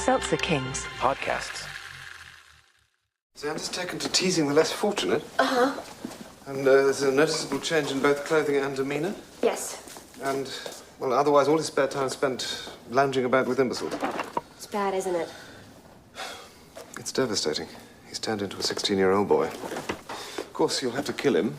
Seltzer Kings podcasts. Xander's taken to teasing the less fortunate. Uh-huh. And there's a noticeable change in both clothing and demeanour. Yes. And, well, otherwise all his spare time spent lounging about with imbeciles. It's bad, isn't it? It's devastating. He's turned into a 16-year-old boy. Of course, you'll have to kill him.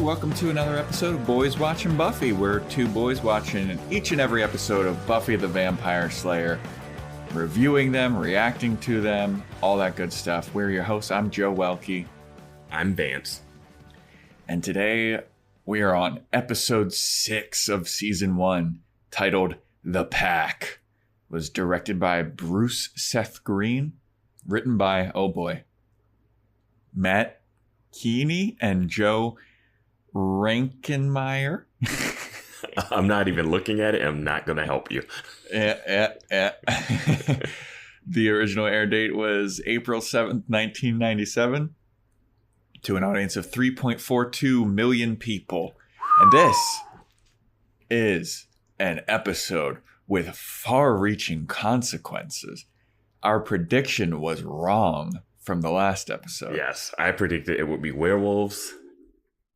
Welcome to another episode of Boys Watching Buffy. We're two boys watching each and every episode of Buffy the Vampire Slayer, reviewing them, reacting to them, all that good stuff. We're your hosts. I'm Joe Welke. I'm Vance. And today we are on episode 6 of season 1, titled The Pack. It was directed by Bruce Seth Green, written by, oh boy, Matt Keeney and Joe Rankenmeyer. I'm not even looking at it. I'm not going to help you. Yeah. The original air date was April 7th, 1997, to an audience of 3.42 million people. And this is an episode with far-reaching consequences. Our prediction was wrong from the last episode. Yes, I predicted it would be werewolves.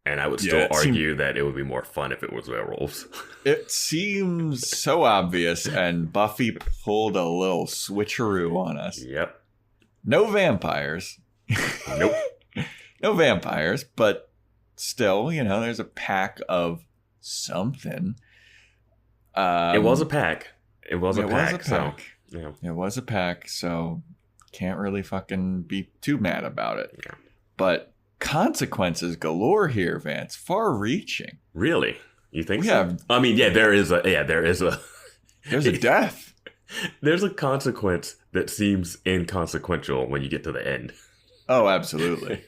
And I would still argue that it would be more fun if it was werewolves. It seems so obvious, and Buffy pulled a little switcheroo on us. Yep. No vampires. Nope. No vampires, but still, you know, there's a pack of something. It was a pack. It was a pack. So, yeah. It was a pack, so can't really fucking be too mad about it. Yeah. But consequences galore here, Vance. Far-reaching. Really? You think so? Yeah. I mean, there's a There's a death. There's a consequence that seems inconsequential when you get to the end. Oh, absolutely.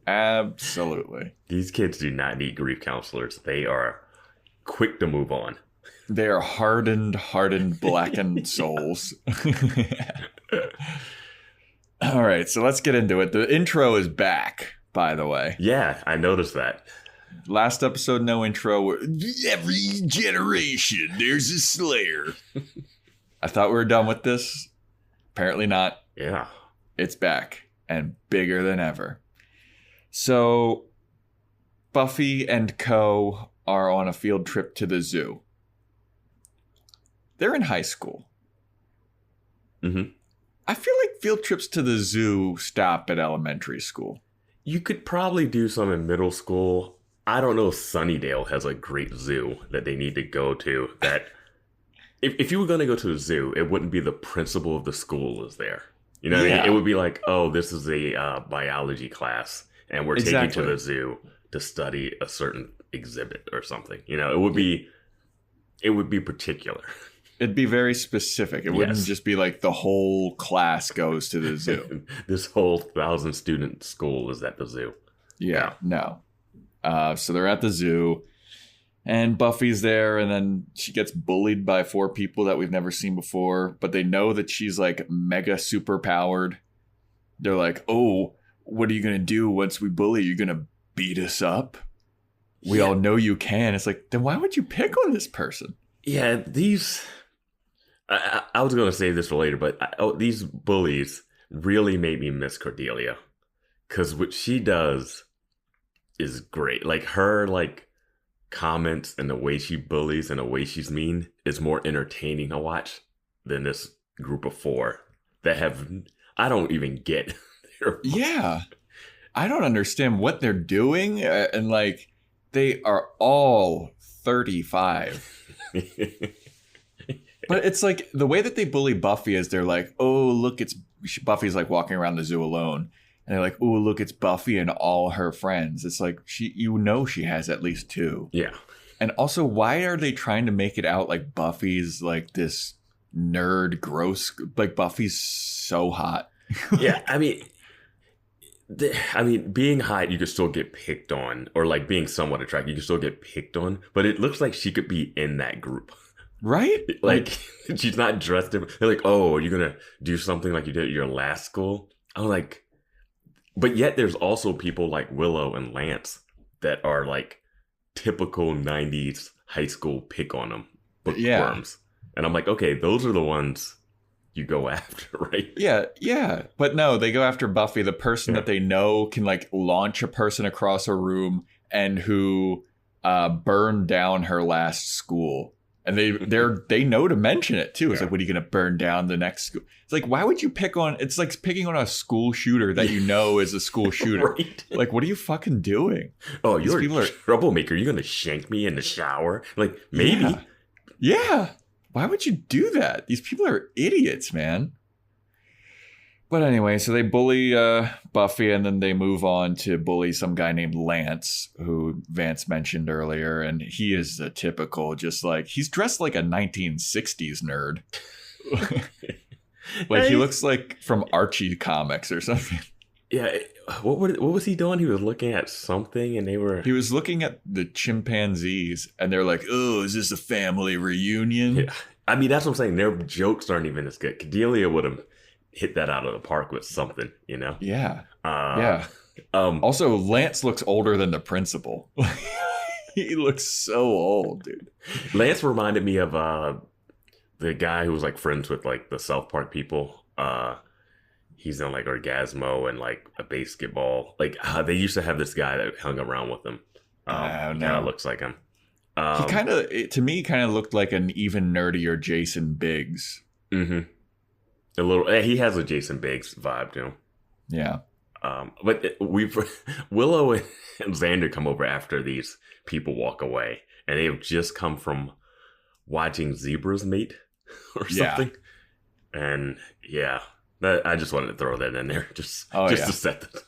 Absolutely. These kids do not need grief counselors. They are quick to move on. They are hardened, blackened souls. All right, so let's get into it. The intro is back, by the way. Yeah, I noticed that. Last episode, no intro. Every generation, there's a Slayer. I thought we were done with this. Apparently not. Yeah. It's back, and bigger than ever. So, Buffy and Co. are on a field trip to the zoo. They're in high school. Mm-hmm. I feel like field trips to the zoo stop at elementary school. You could probably do some in middle school. I don't know if Sunnydale has a great zoo that they need to go to. That if you were going to go to the zoo, it wouldn't be the principal of the school is there. You know what I mean? It would be like, oh, this is a biology class, and we're taking you to the zoo to study a certain exhibit or something. You know, it would be particular. It'd be very specific. It wouldn't just be like the whole class goes to the zoo. This whole 1,000-student school is at the zoo. Yeah, no. So they're at the zoo, and Buffy's there, and then she gets bullied by 4 people that we've never seen before, but they know that she's like mega super powered. They're like, oh, what are you going to do once we bully you? You're going to beat us up? We all know you can. It's like, then why would you pick on this person? Yeah, these... I was going to save this for later, but these bullies really made me miss Cordelia. Because what she does is great. Like, her, comments and the way she bullies and the way she's mean is more entertaining to watch than this group of 4 that have... I don't even get their... Yeah. I don't understand what they're doing. And, they are all 35. But it's like the way that they bully Buffy is they're like, oh, look, Buffy's like walking around the zoo alone. And they're like, oh, look, it's Buffy and all her friends. It's like, she has at least 2. Yeah. And also, why are they trying to make it out like Buffy's like this nerd, gross, like Buffy's so hot? Yeah, I mean, I mean, being hot, you could still get picked on, or like being somewhat attractive, you could still get picked on. But it looks like she could be in that group, Right? like she's not dressed. They're like, oh, are you gonna do something like you did at your last school? I'm like, but yet there's also people like Willow and Lance that are like typical '90s high school pick on them bookworms, and I'm like, okay, those are the ones you go after, right? Yeah. But no, they go after Buffy, the person Yeah. that they know can like launch a person across a room and who burned down her last school. And they know to mention it too. It's like, what are you going to burn down the next school? It's like, why would you pick on? It's like picking on a school shooter that you know is a school shooter. Right. Like, what are you fucking doing? Oh, These you're people a are- troublemaker. You're gonna shank me in the shower? Like maybe. Yeah. Why would you do that? These people are idiots, man. But anyway, so they bully Buffy, and then they move on to bully some guy named Lance, who Vance mentioned earlier. And he is a typical, just like, he's dressed like a 1960s nerd. Like, he looks like from Archie comics or something. Yeah. What was he doing? He was looking at something, and they were. He was looking at the chimpanzees, and they're like, oh, is this a family reunion? Yeah. I mean, that's what I'm saying. Their jokes aren't even as good. Cordelia would have hit that out of the park with something, you know? Yeah. Yeah. Also, Lance looks older than the principal. He looks so old, dude. Lance reminded me of the guy who was like friends with like the South Park people. He's in like Orgasmo and like a basketball. Like they used to have this guy that hung around with them. Oh, Kind no. of looks like him. He kind of, to me, kind of looked like an even nerdier Jason Biggs. Mm-hmm. A little. He has a Jason Biggs vibe to him. Yeah. But Willow and Xander come over after these people walk away, and they've just come from watching zebras mate or something. Yeah. And yeah, I just wanted to throw that in there, just Oh, to yeah. set that.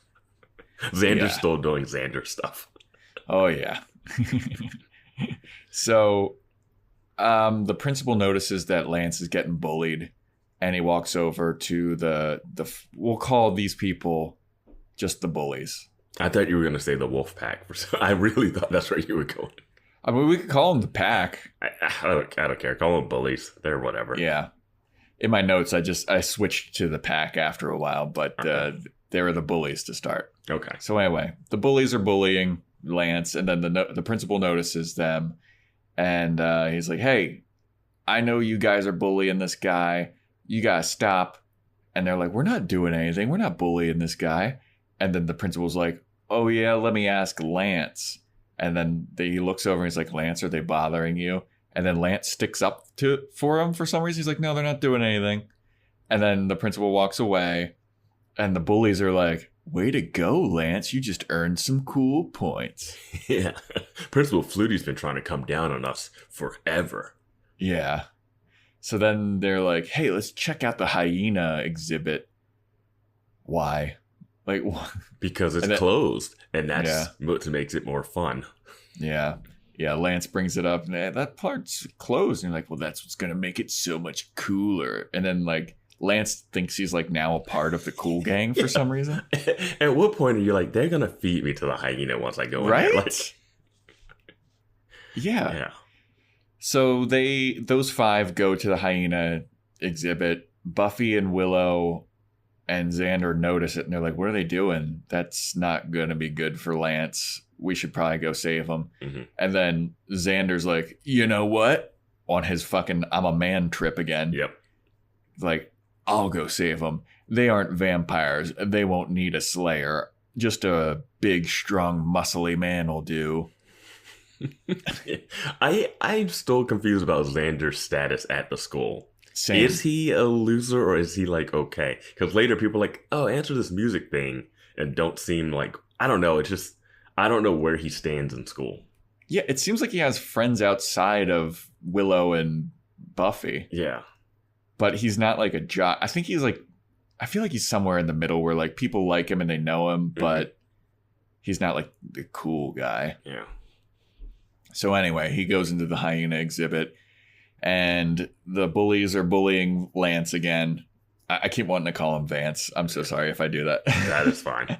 Xander's Yeah. still doing Xander stuff. Oh, yeah. So, the principal notices that Lance is getting bullied, and he walks over to the we'll call these people just the bullies. I thought you were going to say the wolf pack. I really thought that's where you were going. I mean, we could call them the pack. I don't care. Call them bullies. They're whatever. Yeah. In my notes, I switched to the pack after a while, but they were the bullies to start. Okay. So anyway, the bullies are bullying Lance, and then the principal notices them, and he's like, "Hey, I know you guys are bullying this guy. You gotta stop." And they're like, "We're not doing anything. We're not bullying this guy." And then the principal's like, "Oh yeah, let me ask Lance." And then he looks over and he's like, "Lance, are they bothering you?" And then Lance sticks up for him for some reason. He's like, "No, they're not doing anything." And then the principal walks away, and the bullies are like, "Way to go, Lance. You just earned some cool points." Yeah. Principal Flutie's been trying to come down on us forever. Yeah. So then they're like, "Hey, let's check out the hyena exhibit." Why? Like, Because it's And then- closed, and that's what makes it more fun. yeah. Yeah, Lance brings it up, and that part's closed. And you're like, well, that's what's going to make it so much cooler. And then, like, Lance thinks he's, like, now a part of the cool gang for some reason. At what point are you like, they're going to feed me to the hyena once I go in Right? there? Like, yeah. So those five go to the hyena exhibit. Buffy and Willow and Xander notice it, and they're like, what are they doing? That's not going to be good for Lance. We should probably go save him. Mm-hmm. And then Xander's like, you know what? On his fucking I'm a man trip again. Yep. Like, I'll go save them. They aren't vampires. They won't need a slayer. Just a big, strong, muscly man will do. I'm still confused about Xander's status at the school. Same. Is he a loser or is he like okay? Because later people are like, oh, answer this music thing, and don't seem like, I don't know. It's just, I don't know where he stands in school. Yeah, it seems like he has friends outside of Willow and Buffy, Yeah. but he's not like a jock. I think he's like, I feel like he's somewhere in the middle where like people like him and they know him, but he's not like the cool guy. Yeah. So anyway, he goes into the hyena exhibit, and the bullies are bullying Lance again. I keep wanting to call him Vance. I'm so sorry if I do that. That is fine.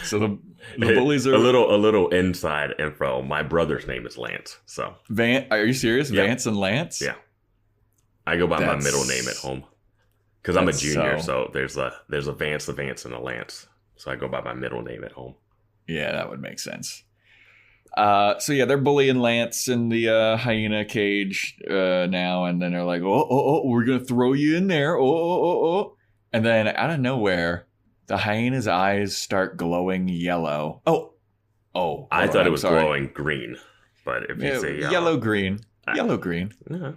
So the bullies are a little inside info. My brother's name is Lance. So Are you serious? Yep. Vance and Lance? Yeah, I go by my middle name at home because I'm a junior. So there's a Vance, and a Lance. So I go by my middle name at home. Yeah, that would make sense. So yeah, they're bullying Lance in the hyena cage now, and then they're like, oh, we're gonna throw you in there, oh, and then out of nowhere, the hyena's eyes start glowing yellow. I thought it was glowing green, but if you say yellow green, uh-huh.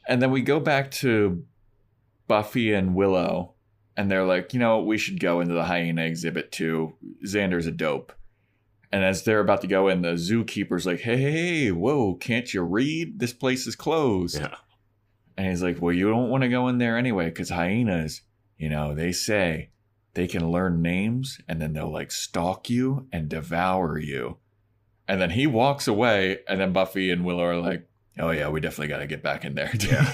And then we go back to Buffy and Willow, and they're like, we should go into the hyena exhibit too. Xander's a dope. And as they're about to go in, the zookeeper's like, hey, whoa, can't you read? This place is closed. Yeah. And he's like, well, you don't want to go in there anyway, because hyenas, they say they can learn names and then they'll like stalk you and devour you. And then he walks away, and then Buffy and Willow are like, oh yeah, we definitely got to get back in there. Yeah.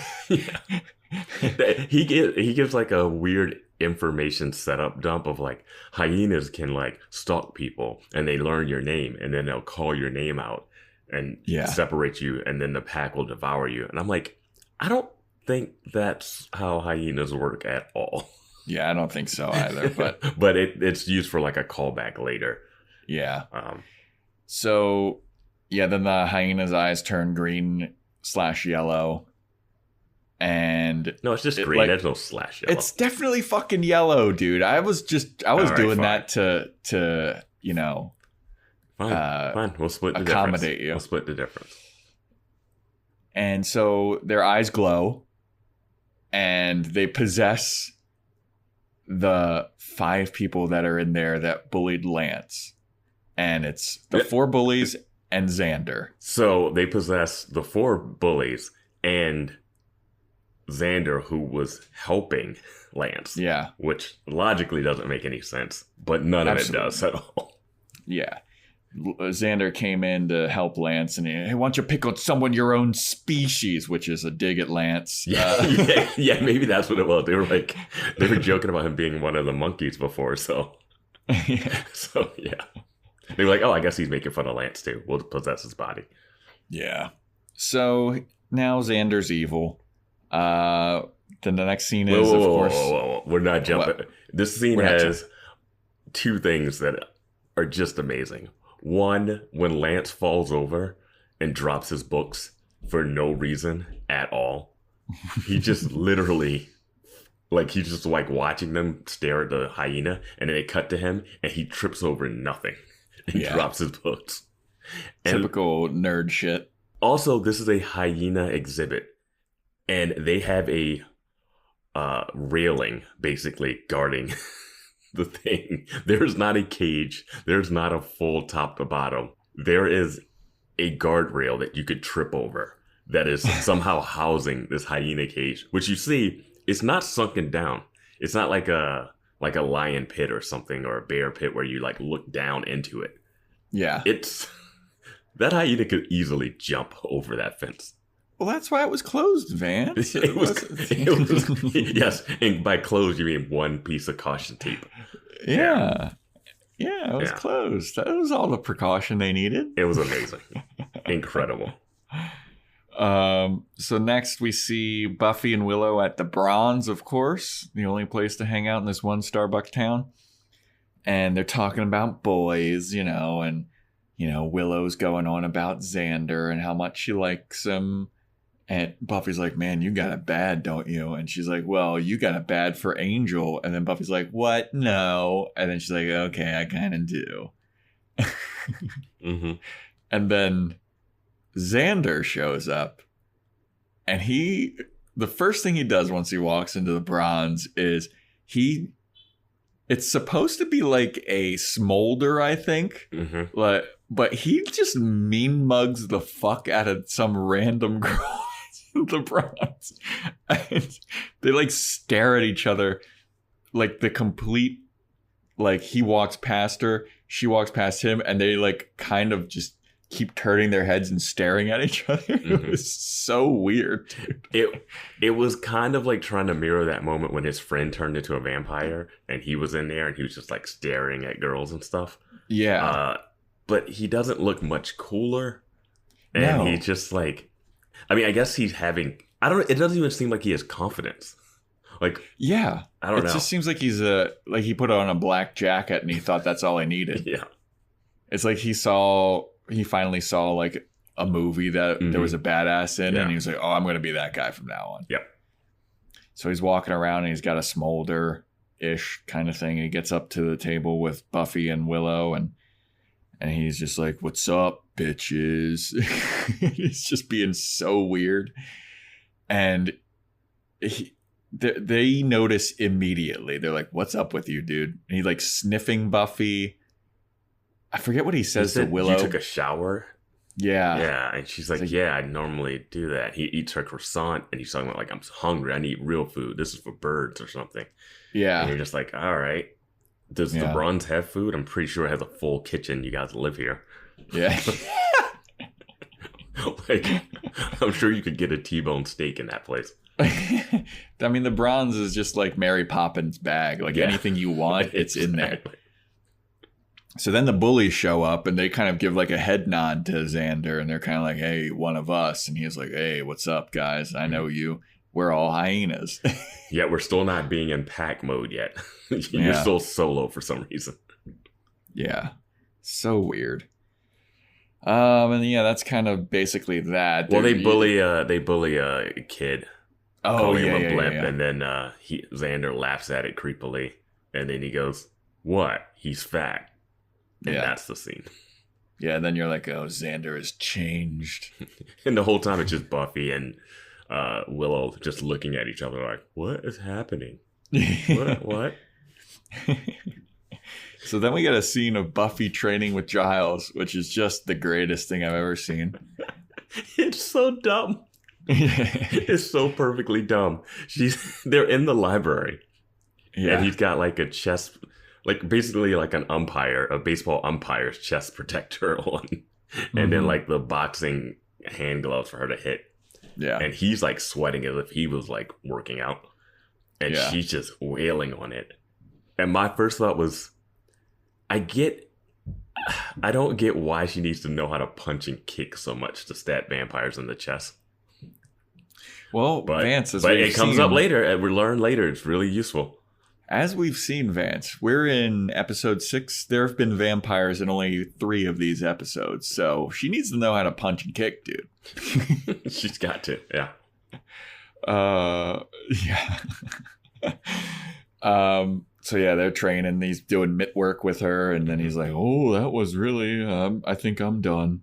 He gives like a weird information setup dump of like hyenas can like stalk people and they learn your name and then they'll call your name out and separate you, and then the pack will devour you. And I'm like, I don't think that's how hyenas work at all. Yeah, I don't think so either. But but it's used for like a callback later. Yeah. So yeah, then the hyena's eyes turn green/yellow. And no, it's just green. There's no slash yellow. It's definitely fucking yellow, dude. I was doing that to fine. We'll split the accommodate difference. you. We'll split the difference. And so their eyes glow, and they possess the 5 people that are in there that bullied Lance, and it's the 4 bullies and Xander. So they possess the 4 bullies and Xander, who was helping Lance. Yeah. Which logically doesn't make any sense, but none of it does at all. Yeah. Xander came in to help Lance, and hey, why don't you pick on someone your own species, which is a dig at Lance. Yeah, maybe that's what it was. They were joking about him being one of the monkeys before, so. So, yeah. They were like, oh, I guess he's making fun of Lance, too. We'll possess his body. Yeah. So now Xander's evil. Then the next scene is, of course... Whoa. We're not jumping. What? This scene has 2 things that are just amazing. One, when Lance falls over and drops his books for no reason at all. He just literally... he's just watching them stare at the hyena, and then they cut to him, and he trips over nothing. He drops his books. Typical nerd shit. Also, this is a hyena exhibit, and they have a railing basically guarding the thing. There's not a cage. There's not a full top to bottom. There is a guardrail that you could trip over that is somehow housing this hyena cage, which you see, it's not sunken down. It's not like a lion pit or something, or a bear pit where you look down into it. Yeah. That hyena could easily jump over that fence. Well, that's why it was closed, Vance. It was yes, and by closed you mean one piece of caution tape. Yeah, it was closed. That was all the precaution they needed. It was amazing. Incredible. So next we see Buffy and Willow at the Bronze, of course, the only place to hang out in this one Starbucks town. And they're talking about boys, and, Willow's going on about Xander and how much she likes him. And Buffy's like, man, you got it bad, don't you? And she's like, well, you got it bad for Angel. And then Buffy's like, what? No. And then she's like, okay, I kind of do. Mm-hmm. And then Xander shows up, and the first thing he does once he walks into the Bronze is it's supposed to be like a smolder, I think. Mm-hmm. But he just mean mugs the fuck out of some random girl in the Bronze. And they stare at each other the complete, he walks past her, she walks past him, and they kind of just keep turning their heads and staring at each other. It was so weird, dude. It was kind of like trying to mirror that moment when his friend turned into a vampire and he was in there and he was just like staring at girls and stuff. Yeah. But he doesn't look much cooler. And he's just like, I mean, I guess he's having, it doesn't even seem like he has confidence. Like, yeah, I don't know. It just seems like like he put on a black jacket and he thought that's all he needed. Yeah. It's like he finally saw like a movie that there was a badass in and he was like, oh, I'm going to be that guy from now on. Yep. So he's walking around and he's got a smolder-ish kind of thing. And he gets up to the table with Buffy and Willow and he's just like, what's up, bitches? He's just being so weird. And they notice immediately. They're like, what's up with you, dude? And he's like sniffing Buffy. I forget what he says to Willow. You took a shower? Yeah. Yeah. And she's like, yeah, I normally do that. He eats her croissant and he's talking about like, I'm hungry. I need real food. This is for birds or something. Yeah. And you're just like, all right. Does the Bronze have food? I'm pretty sure it has a full kitchen. You guys live here. Yeah. Like, I'm sure you could get a T-bone steak in that place. I mean, the Bronze is just like Mary Poppins' bag. Like anything you want, it's in there. So then the bullies show up and they kind of give like a head nod to Xander and they're kind of like, hey, one of us. And he's like, hey, what's up, guys? I know you. We're all hyenas. Yeah, we're still not being in pack mode yet. You're still solo for some reason. Yeah. So weird. And yeah, that's kind of basically that. Well, they bully a kid. Calling him a blimp, and then Xander laughs at it creepily, and then he goes, "What? He's fat." And that's the scene. Yeah, and then you're like, "Oh, Xander has changed." And the whole time it's just Buffy and Willow just looking at each other like, "What is happening? What?" So then we get a scene of Buffy training with Giles, which is just the greatest thing I've ever seen. It's so dumb. It's so perfectly dumb. They're in the library. Yeah. And he's got like a chest, like basically like an umpire, a baseball umpire's chest protector on. And then like the boxing hand gloves for her to hit. Yeah. And he's like sweating as if he was like working out. And she's just wailing on it. And my first thought was, I don't get why she needs to know how to punch and kick so much to stab vampires in the chest. Well, Vance, but it comes up later, and we learn later it's really useful. As we've seen, Vance, we're in episode 6. There have been vampires in only 3 of these episodes, so she needs to know how to punch and kick, dude. She's got to, yeah. So yeah, they're training. He's doing mitt work with her, and then he's like, "Oh, that was really. I think I'm done."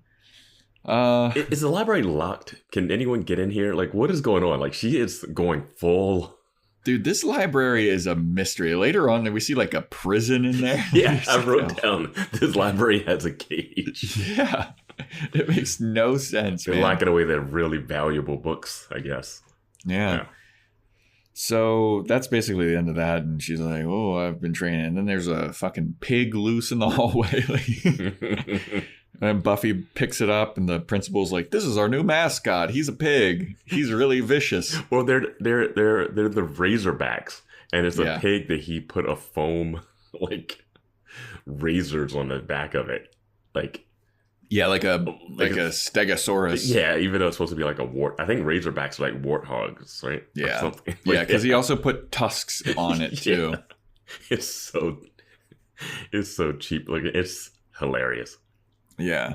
Is the library locked? Can anyone get in here? Like, what is going on? Like, she is going full. Dude, this library is a mystery. Later on, we see like a prison in there. Yeah, I wrote down this library has a cage. Yeah, it makes no sense. They're locking away their really valuable books, I guess. Yeah. So that's basically the end of that. And she's like, "Oh, I've been training." And then there's a fucking pig loose in the hallway. And Buffy picks it up, and the principal's like, "This is our new mascot. He's a pig. He's really vicious." Well, they're the Razorbacks, and it's a pig that he put a foam like razors on the back of it, like like a Stegosaurus. Yeah, even though it's supposed to be like a wart. I think Razorbacks are like warthogs, right? Yeah, because he also put tusks on it too. It's so cheap. Like, it's hilarious. Yeah.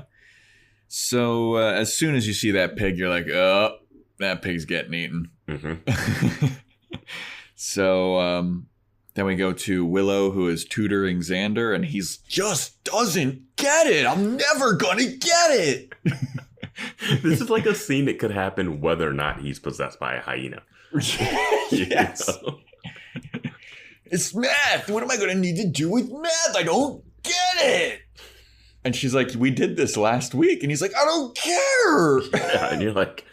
So as soon as you see that pig, you're like, "Oh, that pig's getting eaten." Mm-hmm. So then we go to Willow, who is tutoring Xander, and he's just doesn't get it. I'm never gonna get it. This is like a scene that could happen whether or not he's possessed by a hyena. Yes. You know? It's math. What am I gonna need to do with math? I don't get it. And she's like, "We did this last week." And he's like, "I don't care." Yeah, and you're like,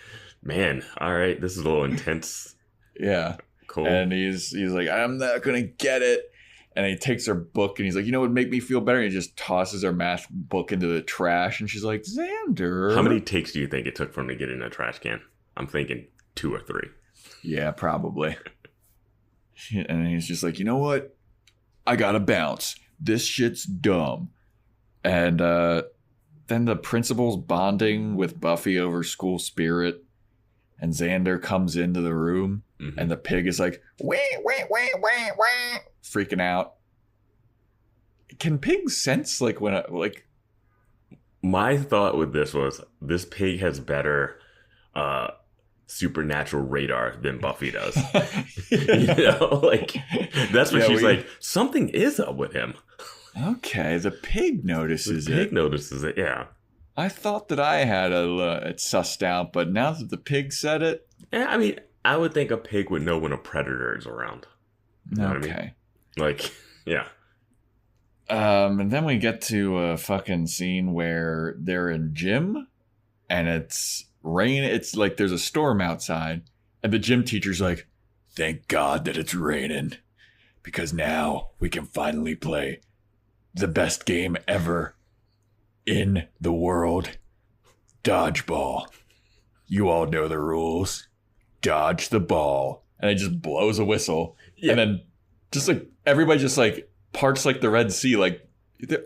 man, all right, this is a little intense. Yeah. Cool. And he's like, "I'm not going to get it." And he takes her book and he's like, you know what would make me feel better? And he just tosses her math book into the trash. And she's like, Xander. How many takes do you think it took for him to get in a trash can? I'm thinking 2 or 3. Yeah, probably. And he's just like, you know what? I gotta bounce. This shit's dumb. And then the principal's bonding with Buffy over school spirit. And Xander comes into the room. Mm-hmm. And the pig is like, wah, wah, wah, wah, wah, freaking out. Can pigs sense like my thought with this was this pig has better supernatural radar than Buffy does. That's what she's like, something is up with him. Okay, the pig notices it. The pig notices it, yeah. I thought that I had it sussed out, but now that the pig said it... Yeah, I mean, I would think a pig would know when a predator is around. You know what I mean? Like, yeah. And then we get to a fucking scene where they're in gym, and it's rain. It's like there's a storm outside, and the gym teacher's like, thank God that it's raining, because now we can finally play the best game ever in the world. Dodgeball. You all know the rules. Dodge the ball. And it just blows a whistle. Yeah. And then just like everybody just like parts like the Red Sea. Like,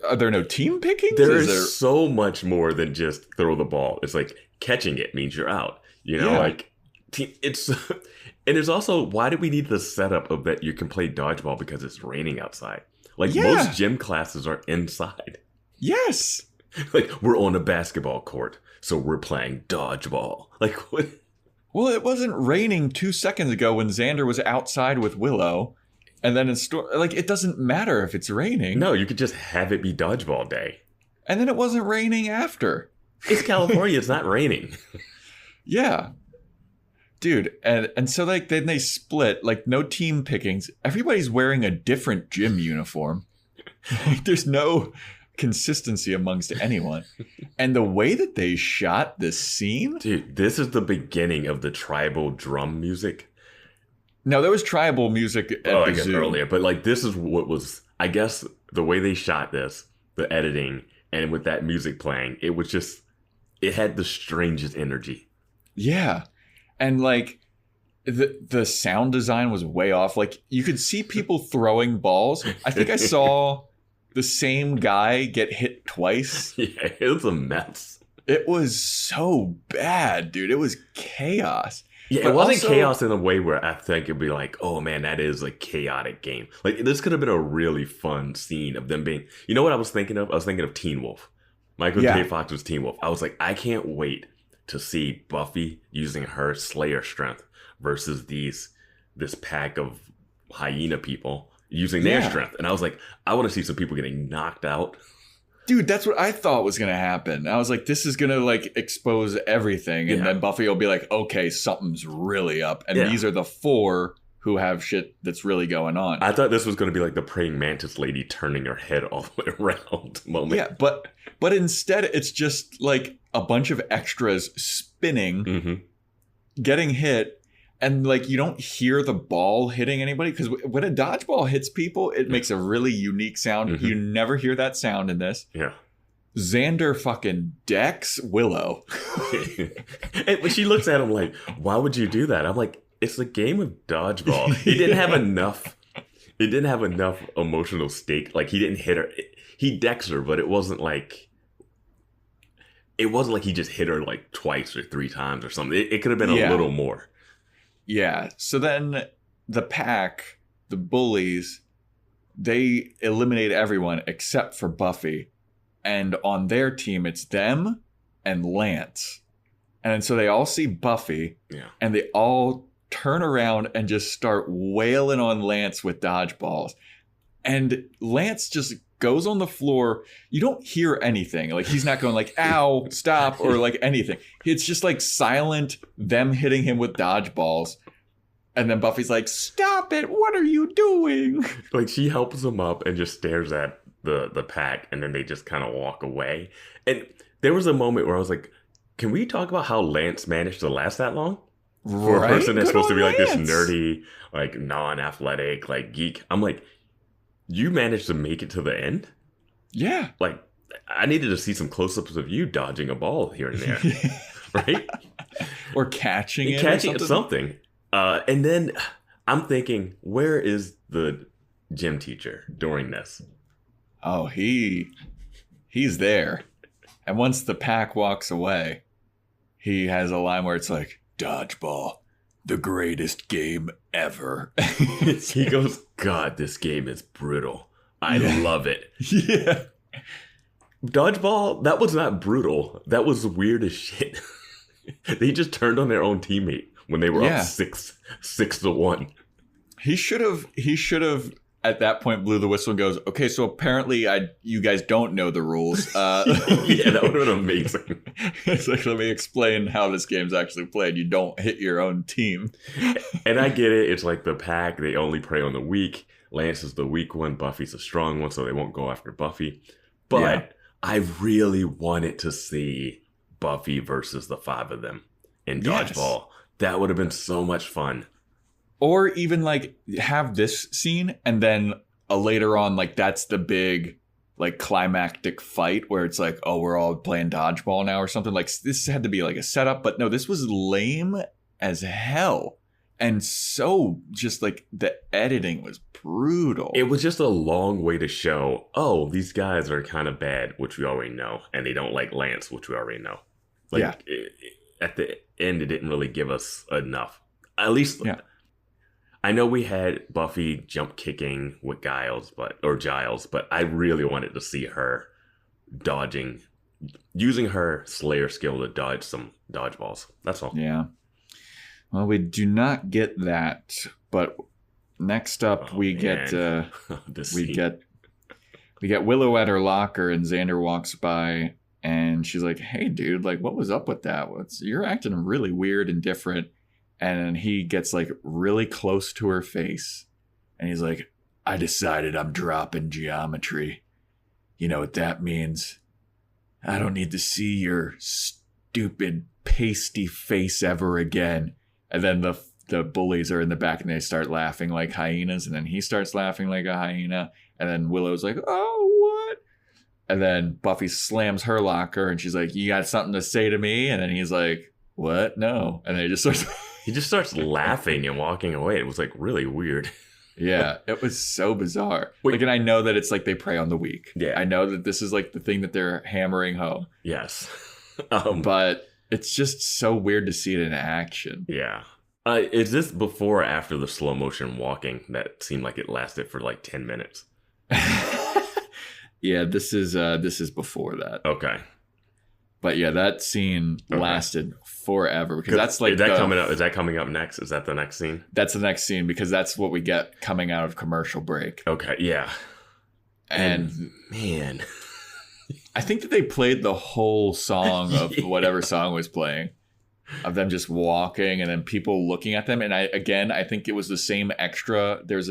are there no team pickings? There is so much more than just throw the ball. It's like catching it means you're out. You know, like it's... And there's also, why do we need the setup of that you can play dodgeball because it's raining outside? Like most gym classes are inside. Yes. Like we're on a basketball court, so we're playing dodgeball. Like what? Well, it wasn't raining 2 seconds ago when Xander was outside with Willow, and then it doesn't matter if it's raining. No, you could just have it be dodgeball day. And then it wasn't raining after. It's California. It's not raining. Yeah. Dude, and so like then they split, like no team pickings. Everybody's wearing a different gym uniform. Like, there's no consistency amongst anyone. And the way that they shot this scene, dude, this is the beginning of the tribal drum music. No, there was tribal music at the zoo earlier, but like this is what was, I guess, the way they shot this, the editing, and with that music playing, it was just, it had the strangest energy. Yeah. And like the sound design was way off. Like you could see people throwing balls. I think I saw the same guy get hit twice. Yeah, it was a mess. It was so bad, dude. It was chaos. Yeah, but it wasn't chaos in a way where I think it'd be like, oh man, that is a chaotic game. Like this could have been a really fun scene of them being, you know what I was thinking of? I was thinking of Teen Wolf. Michael J. Fox was Teen Wolf. I was like, I can't wait to see Buffy using her Slayer strength versus this pack of hyena people using their strength. And I was like, I want to see some people getting knocked out. Dude, that's what I thought was going to happen. I was like, this is going to like expose everything. And then Buffy will be like, okay, something's really up. And these are the 4 who have shit that's really going on. I thought this was going to be like the praying mantis lady turning her head all the way around moment. Yeah, but instead it's just like a bunch of extras spinning, getting hit, and like you don't hear the ball hitting anybody, because when a dodgeball hits people, it makes a really unique sound. You never hear that sound in this. Yeah. Xander fucking decks Willow. But she looks at him like, why would you do that? I'm like, it's a game of dodgeball. He didn't have enough. It didn't have enough emotional stake. Like he didn't hit her. He decks her, but it wasn't like he just hit her like twice or 3 times or something. It could have been a little more. Yeah. So then the pack, the bullies, they eliminate everyone except for Buffy. And on their team, it's them and Lance. And so they all see Buffy, and they all turn around and just start wailing on Lance with dodgeballs. And Lance just goes on the floor. You don't hear anything. Like he's not going like, ow, stop, or like anything. It's just like silent, them hitting him with dodgeballs. And then Buffy's like, stop it. What are you doing? Like she helps him up and just stares at the pack, and then they just kind of walk away. And there was a moment where I was like, can we talk about how Lance managed to last that long? For a person that's supposed to be like this nerdy, like non-athletic, like geek. I'm like, You managed to make it to the end? Yeah. Like, I needed to see some close-ups of you dodging a ball here and there. Right? Or catching it. Catching something. And then I'm thinking, where is the gym teacher during this? Oh, he's there. And once the pack walks away, he has a line where it's like, Dodgeball, the greatest game ever. He goes, God, this game is brutal. I love it. Yeah. Dodgeball, that was not brutal. That was weird as shit. They just turned on their own teammate when they were up 6-1. He should have at that point blew the whistle and goes, okay, so apparently you guys don't know the rules. Yeah, that would have been amazing. It's like, let me explain how this game's actually played. You don't hit your own team. And I get it. It's like the pack. They only prey on the weak. Lance is the weak one. Buffy's a strong one, so they won't go after Buffy. But I really wanted to see Buffy versus the 5 of them in Dodgeball. Yes. That would have been so much fun. Or even like have this scene and then later on, like that's the big like climactic fight where it's like, oh, we're all playing dodgeball now or something. Like this had to be like a setup, but no, this was lame as hell. And so just like the editing was brutal. It was just a long way to show, oh, these guys are kind of bad, which we already know. And they don't like Lance, which we already know. Like at the end, it didn't really give us enough. At least I know we had Buffy jump kicking with Giles, but I really wanted to see her using her Slayer skill to dodge some dodgeballs. That's all. Yeah. Well, we do not get that, but next up we get Willow at her locker, and Xander walks by, and she's like, "Hey, dude, like, what was up with that? You're acting really weird and different." And he gets like really close to her face, and he's like, "I decided I'm dropping geometry. You know what that means? I don't need to see your stupid pasty face ever again." And then the bullies are in the back and they start laughing like hyenas. And then he starts laughing like a hyena. And then Willow's like, oh, what? And then Buffy slams her locker and she's like, you got something to say to me? And then he's like, what? No. And then he just starts laughing and walking away. It was like really weird. Yeah, it was so bizarre. Like, and I know that it's like they prey on the weak. Yeah. I know that this is like the thing that they're hammering home. Yes. But it's just so weird to see it in action. Yeah. Is this before or after the slow motion walking that seemed like it lasted for like 10 minutes? Yeah, this is before that. Okay. But yeah, that scene lasted forever because that's like coming up. Is that coming up next? Is that the next scene? That's the next scene because that's what we get coming out of commercial break. Okay, yeah. And man, I think that they played the whole song of whatever song was playing, of them just walking and then people looking at them. And I think it was the same extra. There's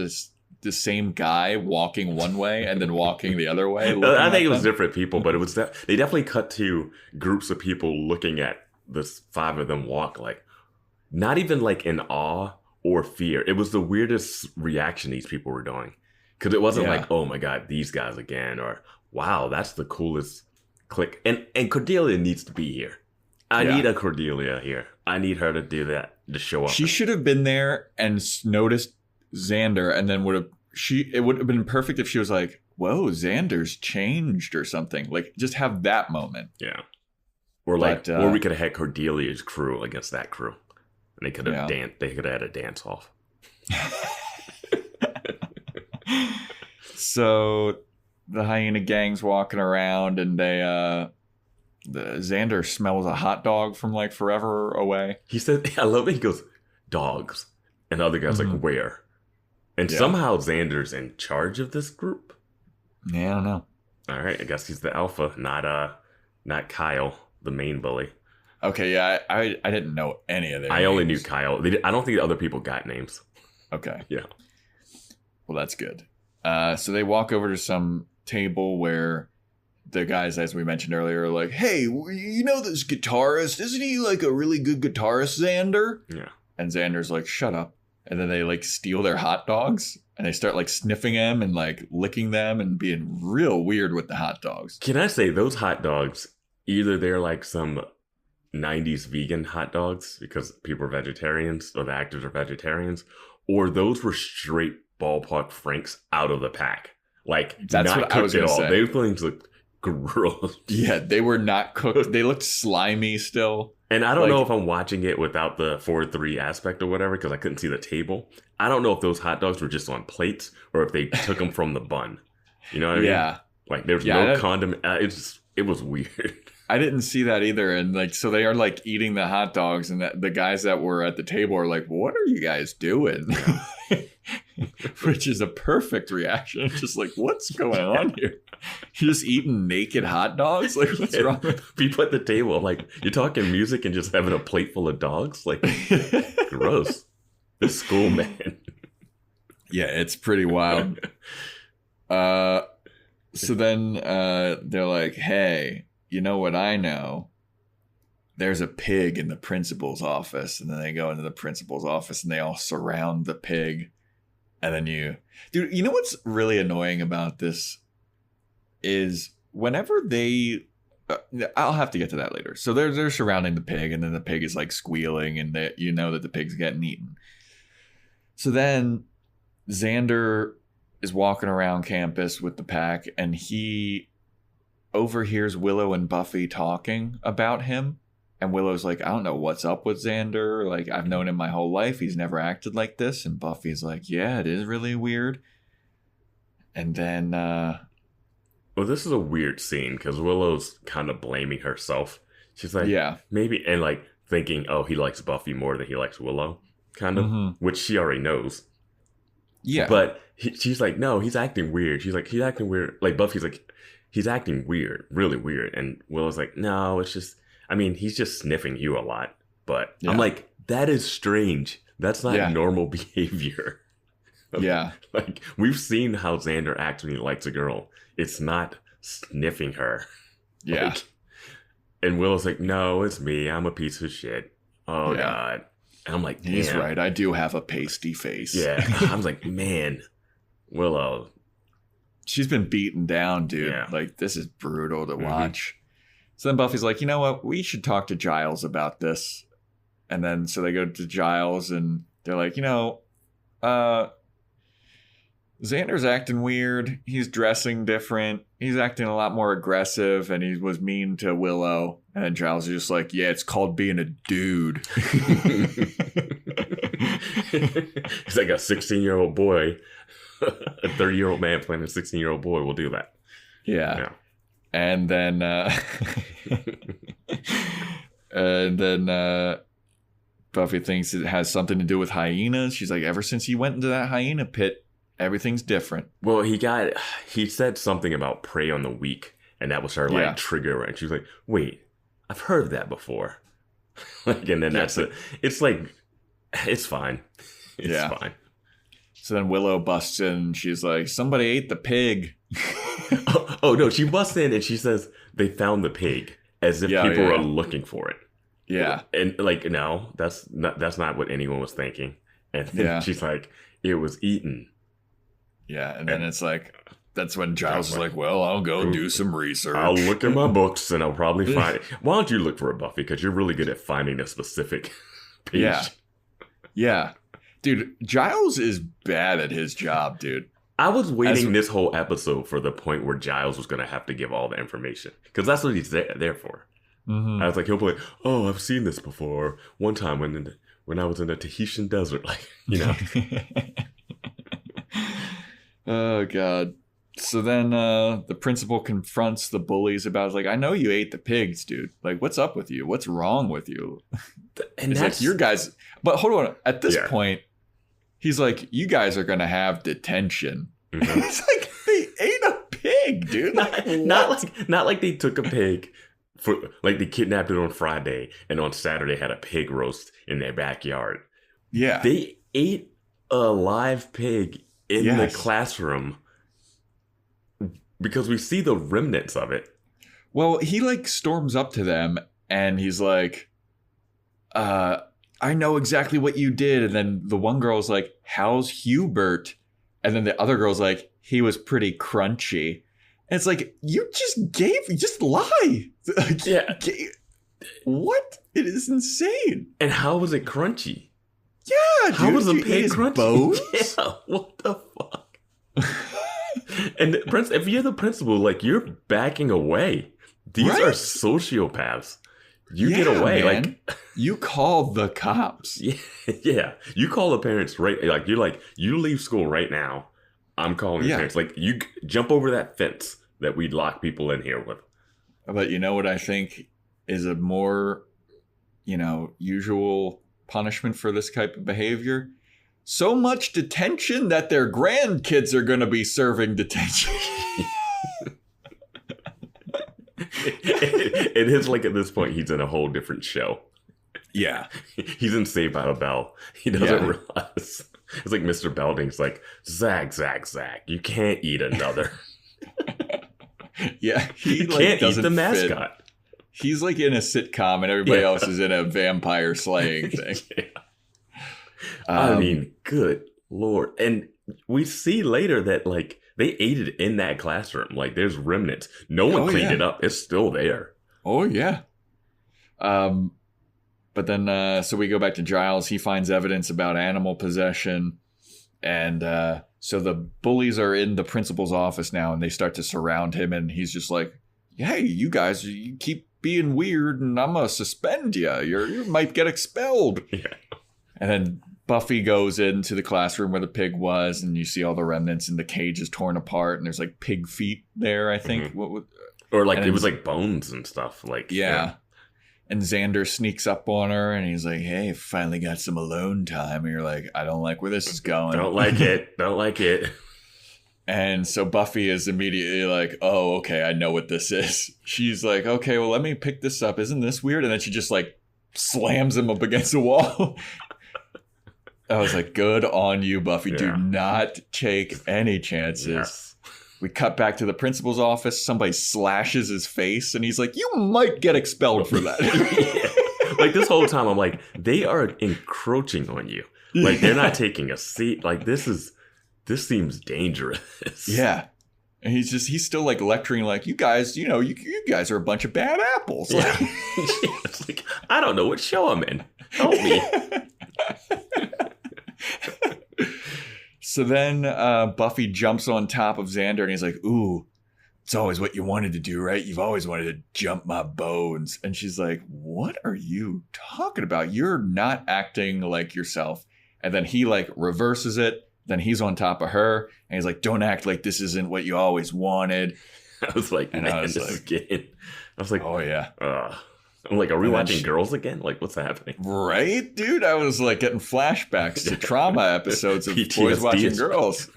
the same guy walking one way and then walking the other way. I think it was different people, but it was they definitely cut to groups of people looking at the 5 of them walk, like not even like in awe or fear. It was the weirdest reaction these people were doing because it wasn't like, oh my god, these guys again, or wow, that's the coolest click. And Cordelia needs to be here. I need a Cordelia here. I need her to do that, to show up. She should have been there and noticed Xander, and then it would have been perfect if she was like, whoa, Xander's changed or something. Like, just have that moment. Yeah. Or or we could have had Cordelia's crew against that crew. And they could have they could have had a dance off. So the hyena gang's walking around, and the Xander smells a hot dog from like forever away. He said, I love it. He goes, dogs. And the other guy's like, where? And somehow Xander's in charge of this group. Yeah, I don't know. All right, I guess he's the alpha, not Kyle, the main bully. Okay, yeah, I didn't know any of their names. I only knew Kyle. I don't think the other people got names. Okay. Yeah. Well, that's good. So they walk over to some table where the guys, as we mentioned earlier, are like, hey, you know this guitarist? Isn't he like a really good guitarist, Xander? Yeah. And Xander's like, shut up. And then they like steal their hot dogs. And they start like sniffing them and like licking them and being real weird with the hot dogs. Can I say those hot dogs, either they're like some 90s vegan hot dogs because people are vegetarians or the actors are vegetarians, or those were straight ballpark Franks out of the pack. Like, that's not what cooked I was at going to all. say. Those things looked gross. Yeah, they were not cooked. They looked slimy still. And I don't Like- know if I'm watching it without the 4:3 aspect or whatever because I couldn't see the table. I don't know if those hot dogs were just on plates or if they took them from the bun. You know what I mean? Yeah. Like there was Yeah, no condiment. It was weird. I didn't see that either. And like, so they are like eating the hot dogs, and the guys that were at the table are like, what are you guys doing? Which is a perfect reaction. Just like, what's going on here? You're just eating naked hot dogs? Like, what's wrong with People at the table, like, you're talking music and just having a plate full of dogs? Like, gross. This school, man. Yeah, it's pretty wild. So then they're like, hey, you know what I know? There's a pig in the principal's office. And then they go into the principal's office and they all surround the pig. And then dude, you know what's really annoying about this is whenever I'll have to get to that later. So they're surrounding the pig, and then the pig is like squealing, and that you know that the pig's getting eaten. So then Xander is walking around campus with the pack, and he overhears Willow and Buffy talking about him. And Willow's like, I don't know what's up with Xander. Like, I've known him my whole life. He's never acted like this. And Buffy's like, yeah, it is really weird. And then Well, this is a weird scene because Willow's kind of blaming herself. She's like, yeah, maybe, and like thinking, oh, he likes Buffy more than he likes Willow, kind of, which she already knows. Yeah. But she's like, no, he's acting weird. She's like, he's acting weird. Like, Buffy's like, he's acting weird, really weird. And Willow's like, no, it's just, I mean, he's just sniffing you a lot. But I'm like, that is strange. That's not normal behavior. Yeah. Like, we've seen how Xander acts when he likes a girl. It's not sniffing her. Yeah. Like, and Willow's like, no, it's me. I'm a piece of shit. Oh, God. And I'm like, damn. He's right. I do have a pasty face. Yeah. I was like, man, Willow. She's been beaten down, dude. Yeah. Like, this is brutal to watch. So then Buffy's like, you know what? We should talk to Giles about this. And then so they go to Giles and they're like, you know, Xander's acting weird. He's dressing different. He's acting a lot more aggressive, and he was mean to Willow. And then Giles is just like, yeah, it's called being a dude. He's like a 16-year-old boy. A 30-year-old man playing a 16-year-old boy will do that. Yeah. And then Buffy thinks it has something to do with hyenas. She's like, ever since he went into that hyena pit, everything's different. Well, he said something about prey on the weak, and that was her like trigger. And she was like, wait, I've heard that before. Like, and then that's it. It's like, it's fine. It's fine. So then Willow busts in and she's like, somebody ate the pig. Oh no, she busts in and she says they found the pig as if people are looking for it. Yeah. And like, no, that's not what anyone was thinking. And then she's like, it was eaten. Yeah, and then it's like, that's when Giles is like, well, I'll go do some research. I'll look in my books and I'll probably find it. Why don't you look for it, Buffy? Because you're really good at finding a specific page. Yeah. Yeah. Dude, Giles is bad at his job, dude. I was waiting this whole episode for the point where Giles was going to have to give all the information. Because that's what he's there for. Mm-hmm. I was like, he'll be like, oh, I've seen this before. One time when I was in the Tahitian desert. Like, you know. Oh, God. So then the principal confronts the bullies about, like, I know you ate the pigs, dude. Like, what's up with you? What's wrong with you? And it's like, your guys... But hold on. At this point, he's like, you guys are going to have detention. Mm-hmm. It's like, they ate a pig, dude. Not like they took a pig, like they kidnapped it on Friday and on Saturday had a pig roast in their backyard. Yeah. They ate a live pig in the classroom because we see the remnants of it. Well, he like storms up to them and he's like, I know exactly what you did. And then the one girl's like, how's Hubert? And then the other girl's like, he was pretty crunchy. And it's like, you just lie. Like, Yeah. What? It is insane. And how was it crunchy? Yeah, dude. How was the You pig ate his crunchy? bones? Yeah, what the fuck? And if you're the principal, like, you're backing away. These Right? are sociopaths. You Yeah, get away. man. Like, You call the cops. yeah. You call the parents right. Like, you're like, you leave school right now. I'm calling the parents. Like, you jump over that fence that we lock people in here with. But you know what I think is a more, usual punishment for this type of behavior? So much detention that their grandkids are going to be serving detention. It is like at this point, he's in a whole different show. Yeah. He's in Saved by the Bell. He doesn't realize. It's like Mr. Belding's like, Zag, you can't eat another. Yeah. You can't eat the mascot. He's like in a sitcom and everybody else is in a vampire slaying thing. Yeah. I mean, good Lord. And we see later that, like, they ate it in that classroom. Like, there's remnants. No one cleaned it up. It's still there. Oh, yeah. But then, so we go back to Giles. He finds evidence about animal possession. And so the bullies are in the principal's office now, and they start to surround him. And he's just like, hey, you guys, you keep being weird, and I'm going to suspend you. You might get expelled. Yeah. And then Buffy goes into the classroom where the pig was, and you see all the remnants, and the cage is torn apart, and there's like pig feet there, I think. Mm-hmm. Or like, it was like bones and stuff. Like, yeah. And Xander sneaks up on her, and he's like, hey, finally got some alone time. And you're like, I don't like where this is going. Don't like it. Don't like it. And so Buffy is immediately like, oh, okay, I know what this is. She's like, okay, well, let me pick this up. Isn't this weird? And then she just like slams him up against the wall. I was like, good on you, Buffy. Yeah. Do not take any chances. Yes. We cut back to the principal's office. Somebody slashes his face, and he's like, you might get expelled for that. Yeah. Like, this whole time, I'm like, they are encroaching on you. Like, they're not taking a seat. Like, this seems dangerous. Yeah. And he's still like lecturing, like, you guys, you guys are a bunch of bad apples. Yeah. It's like, I don't know what show I'm in. Help me. So then Buffy jumps on top of Xander, and he's like, ooh, it's always what you wanted to do, right? You've always wanted to jump my bones. And she's like, what are you talking about? You're not acting like yourself. And then he like reverses it. Then he's on top of her, and he's like, don't act like this isn't what you always wanted. I was like, and man, this is getting... I was like, oh, yeah. I'm like, are we watching Girls again? Like, what's happening? Right, dude? I was like getting flashbacks to trauma episodes of Boys Watching Girls.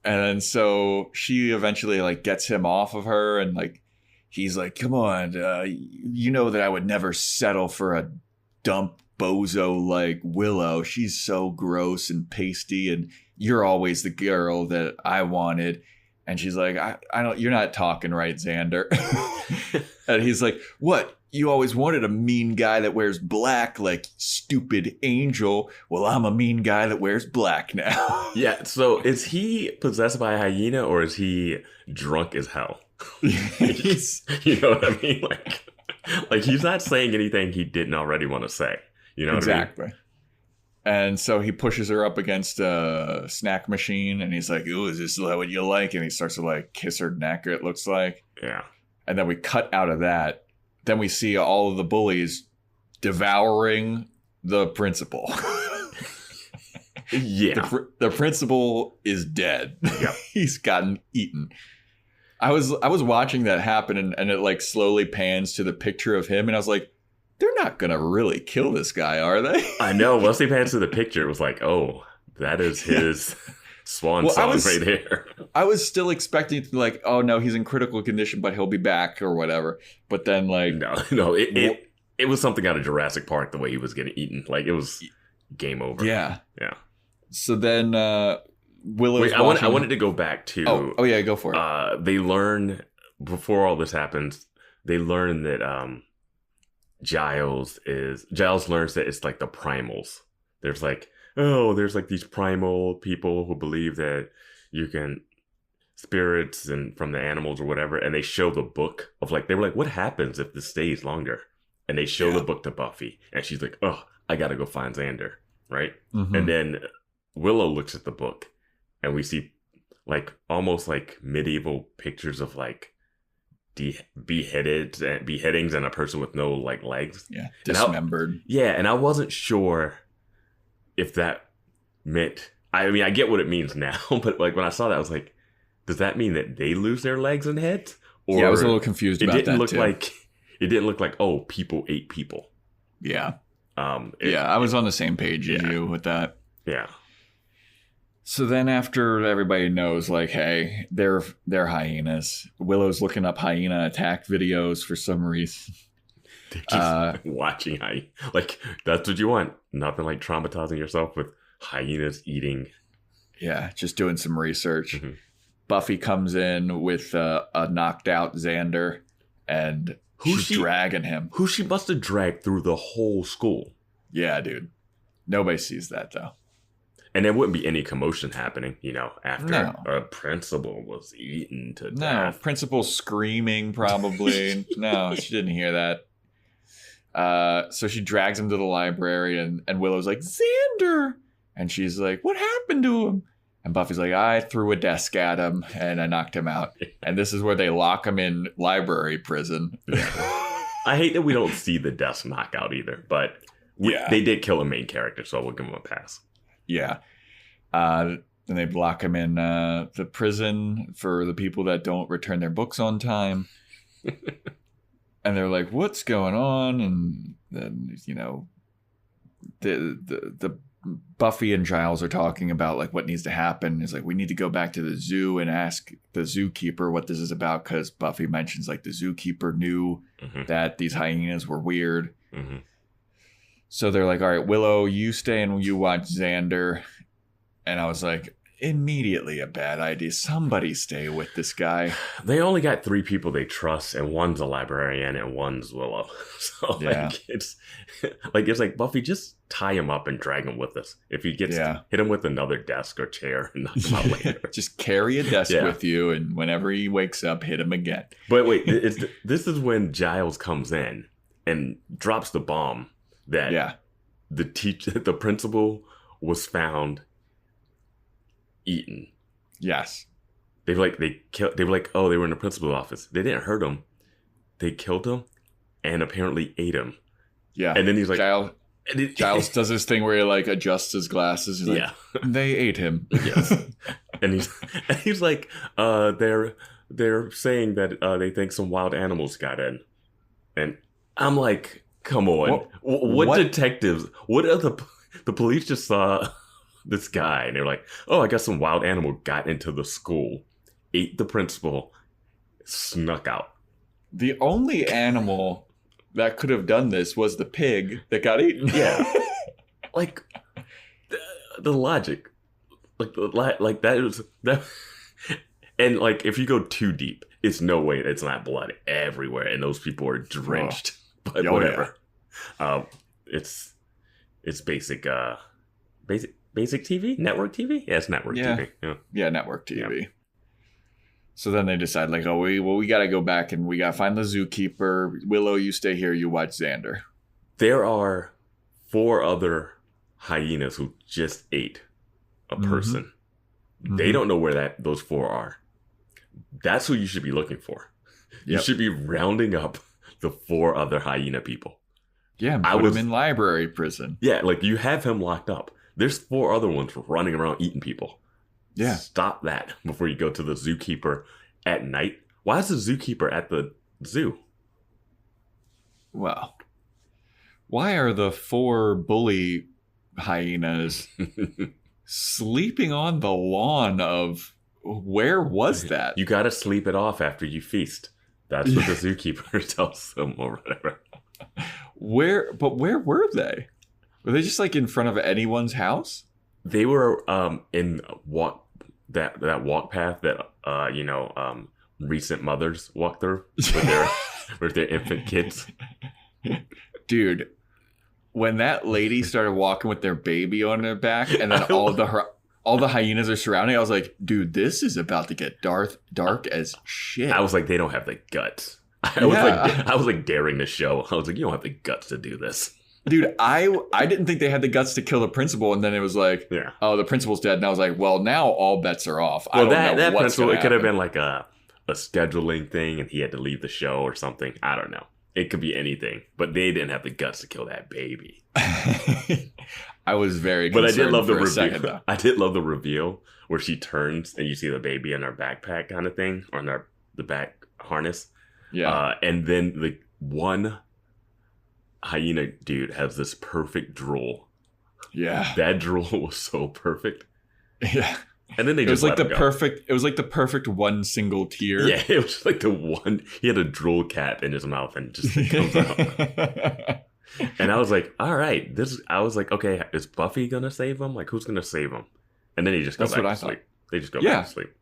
And then so she eventually like gets him off of her, and like he's like, come on, you know that I would never settle for a dump bozo like Willow. She's so gross and pasty, and you're always the girl that I wanted. And she's like, I don't, you're not talking right, Xander. And he's like, what? You always wanted a mean guy that wears black, like stupid Angel. Well, I'm a mean guy that wears black now. Yeah. So is he possessed by a hyena, or is he drunk as hell? You know what I mean? Like he's not saying anything he didn't already want to say. You know what I mean? Exactly. And so he pushes her up against a snack machine, and he's like, ooh, is this what you like? And he starts to like kiss her neck, it looks like. Yeah. And then we cut out of that. Then we see all of the bullies devouring the principal. Yeah. The principal is dead. Yep. He's gotten eaten. I was watching that happen, and it like slowly pans to the picture of him, and I was like, they're not going to really kill this guy, are they? I know. Once they pans to the picture, it was like, oh, that is his swan song right there. I was still expecting to be like, oh, no, he's in critical condition, but he'll be back or whatever. But then, like... No, it was something out of Jurassic Park, the way he was getting eaten. Like, it was game over. Yeah. Yeah. So then Willow's Wait, I wanted to go back to... Oh, yeah, go for it. They learn, before all this happens, they learn that... Giles learns that it's like the primals. There's like oh, there's like these primal people who believe that you can spirits and from the animals or whatever, and they show the book of like, they were like, what happens if this stays longer? And they show the book to Buffy, and she's like, oh, I gotta go find Xander, right? Mm-hmm. And then Willow looks at the book, and we see like almost like medieval pictures of like beheadings and a person with no like legs. Yeah, dismembered. And I wasn't sure if that meant, I mean, I get what it means now, but like when I saw that, I was like, does that mean that they lose their legs and heads? Or yeah, I was a little confused about that too. It didn't look like, oh, people ate people. Yeah. I was on the same page as you with that. Yeah. So then after everybody knows, like, hey, they're hyenas, Willow's looking up hyena attack videos for some reason. They're just watching hyena. Like, that's what you want. Nothing like traumatizing yourself with hyenas eating. Yeah, just doing some research. Mm-hmm. Buffy comes in with a knocked out Xander, and she's dragging him. Who she must have dragged through the whole school. Yeah, dude. Nobody sees that, though. And there wouldn't be any commotion happening, after a principal was eaten to death. No, principal screaming, probably. No, she didn't hear that. So she drags him to the library, and Willow's like, Xander! And she's like, what happened to him? And Buffy's like, I threw a desk at him, and I knocked him out. And this is where they lock him in library prison. I hate that we don't see the desk knockout either, but they did kill a main character, so we'll give him a pass. Yeah. Then they lock him in the prison for the people that don't return their books on time. And they're like, what's going on? And then, the Buffy and Giles are talking about like what needs to happen. It's like, we need to go back to the zoo and ask the zookeeper what this is about, because Buffy mentions like the zookeeper knew that these hyenas were weird. Mm-hmm. So they're like, all right, Willow, you stay and you watch Xander. And I was like, immediately a bad idea. Somebody stay with this guy. They only got 3 people they trust, and one's a librarian and one's Willow. So it's like Buffy, just tie him up and drag him with us. If he gets hit him with another desk or chair and knock him out later. Just carry a desk with you, and whenever he wakes up, hit him again. But wait, this is when Giles comes in and drops the bomb that the principal was found eaten. Yes. They were like, oh, they were in the principal's office. They didn't hurt him. They killed him and apparently ate him. Yeah. And then he's like, Giles does this thing where he like adjusts his glasses. He's like, they ate him. Yes. and he's like, they're saying that they think some wild animals got in. And I'm like, come on. What detectives? What are the police just saw this guy, and they're like, oh, I guess some wild animal got into the school, ate the principal, snuck out. The only animal that could have done this was the pig that got eaten. Yeah. Like, the logic. Like that is... that. And, like, if you go too deep, it's no way it's not blood everywhere, and those people are drenched. But whatever. Yeah. It's basic TV? Network TV? Yeah, it's network TV. Yeah, network TV. Yeah. So then they decide, like, we got to go back and we got to find the zookeeper. Willow, you stay here. You watch Xander. There are 4 other hyenas who just ate a person. Mm-hmm. They don't know where those 4 are. That's who you should be looking for. Yep. You should be rounding up the 4 other hyena people. Yeah, put him in library prison. Yeah, like, you have him locked up. There's 4 other ones running around eating people. Yeah. Stop that before you go to the zookeeper at night. Why is the zookeeper at the zoo? Well, why are the 4 bully hyenas sleeping on the lawn of... Where was that? You got to sleep it off after you feast. That's what the zookeeper tells them or whatever. Where were they? Were they just like in front of anyone's house? They were in that walk path that recent mothers walk through with their infant kids. Dude, when that lady started walking with their baby on their back, and then all the hyenas are surrounding, I was like, dude, this is about to get dark as shit. I was like, they don't have the guts. I was like daring the show. I was like, you don't have the guts to do this. Dude, I didn't think they had the guts to kill the principal, and then it was like, oh, the principal's dead, and I was like, well, now all bets are off. Well, I don't know what's principal, it could have happen. been like a scheduling thing, and he had to leave the show or something. I don't know. It could be anything, but they didn't have the guts to kill that baby. I was very But concerned I did love the for a second, reveal. I did love the reveal where she turns and you see the baby in her backpack kind of thing, or in the back harness. Yeah. And then the one hyena dude has this perfect drool. Yeah. That drool was so perfect. Yeah. And then they It was just like let him go. it was like the perfect one single tear. Yeah, it was like the one. He had a drool cap in his mouth and just comes out. And I was like, all right, I was like, okay, is Buffy gonna save him? Like, who's gonna save him? And then he just goes back to sleep. They just go back to sleep.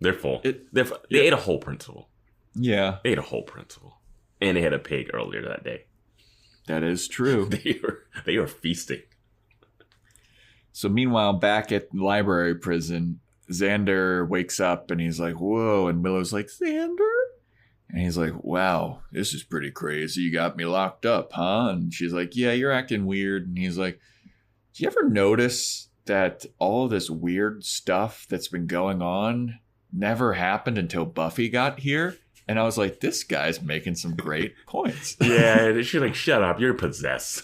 They're full. They ate a whole principal. Yeah. They ate a whole principal. And they had a pig earlier that day. That is true. They are feasting. So meanwhile, back at library prison, Xander wakes up and he's like, whoa. And Willow's like, Xander? And he's like, wow, this is pretty crazy. You got me locked up, huh? And she's like, yeah, you're acting weird. And he's like, do you ever notice that all of this weird stuff that's been going on never happened until Buffy got here? And I was like, this guy's making some great points. Yeah, she's like, shut up, you're possessed.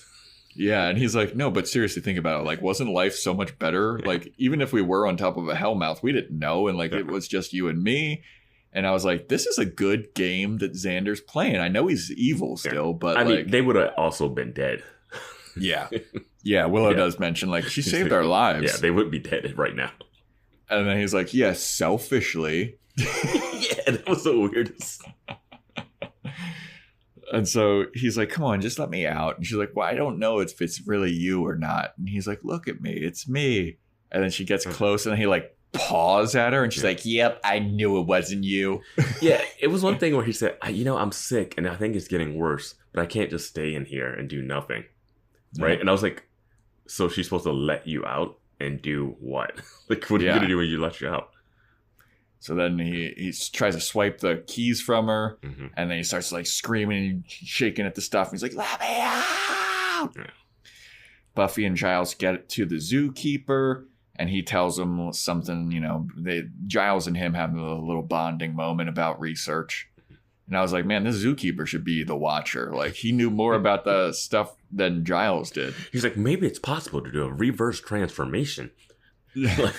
Yeah, and he's like, no, but seriously, think about it. Like, wasn't life so much better? Like, even if we were on top of a hellmouth, we didn't know. And like, it was just you and me. And I was like, this is a good game that Xander's playing. I know he's evil still, but I mean, they would have also been dead. Yeah. Yeah, Willow does mention, like, she saved our lives. Yeah, they would be dead right now. And then he's like, yes, selfishly. Yeah, that was the weirdest. And so he's like, come on, just let me out. And she's like, well, I don't know if it's really you or not. And he's like, look at me, it's me. And then she gets close and then he like paws at her and she's like, yep, I knew it wasn't you. Yeah, it was one thing where he said, I'm sick and I think it's getting worse, but I can't just stay in here and do nothing. Right? Yeah. And I was like, so she's supposed to let you out and do what? Like, what are you going to do when you let you out? So then he tries to swipe the keys from her, Mm-hmm. and then he starts like screaming and shaking at the stuff. And he's like, let me out! Yeah. Buffy and Giles get to the zookeeper, and he tells them something, Giles and him have a little bonding moment about research. And I was like, man, this zookeeper should be the watcher. Like, he knew more about the stuff than Giles did. He's like, maybe it's possible to do a reverse transformation. But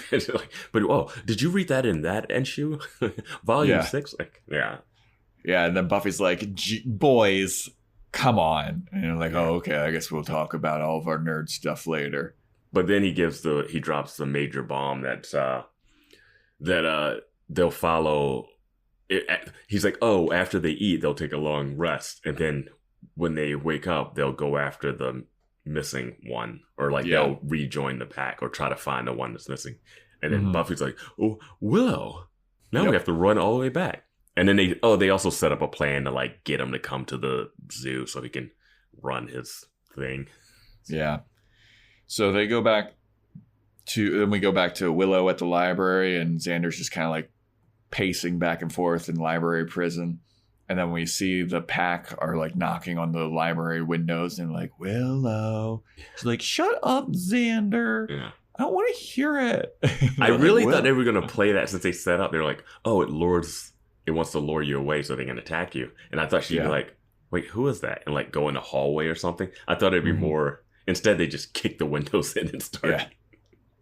did you read that in that issue? Volume 6? Like, yeah. Yeah, and then Buffy's like, boys, come on. And you're like, oh, okay, I guess we'll talk about all of our nerd stuff later. But then he drops the major bomb that they'll follow. He's like, oh, after they eat, they'll take a long rest. And then when they wake up, they'll go after the missing one, or they'll rejoin the pack or try to find the one that's missing. And then Buffy's like, oh, Willow, now we have to run all the way back. And then they also set up a plan to like get him to come to the zoo so he can run his thing. Yeah. So we go back to Willow at the library, and Xander's just kind of like pacing back and forth in library prison. And then we see the pack are like knocking on the library windows and like, Willow. She's like, shut up, Xander. Yeah. I don't want to hear it. I really thought they were going to play that since they set up. They're like, oh, it wants to lure you away so they can attack you. And I thought she'd be like, wait, who is that? And like go in the hallway or something. I thought it'd be more. Instead, they just kick the windows in and start.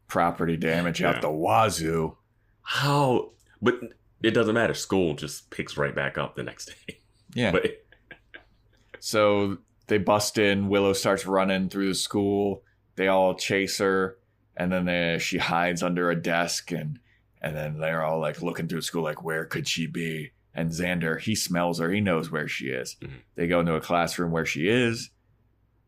Property damage out the wazoo. How? But it doesn't matter. School just picks right back up the next day. Yeah. So they bust in. Willow starts running through the school. They all chase her. And then she hides under a desk. And then they're all like looking through the school like, where could she be? And Xander, he smells her. He knows where she is. Mm-hmm. They go into a classroom where she is.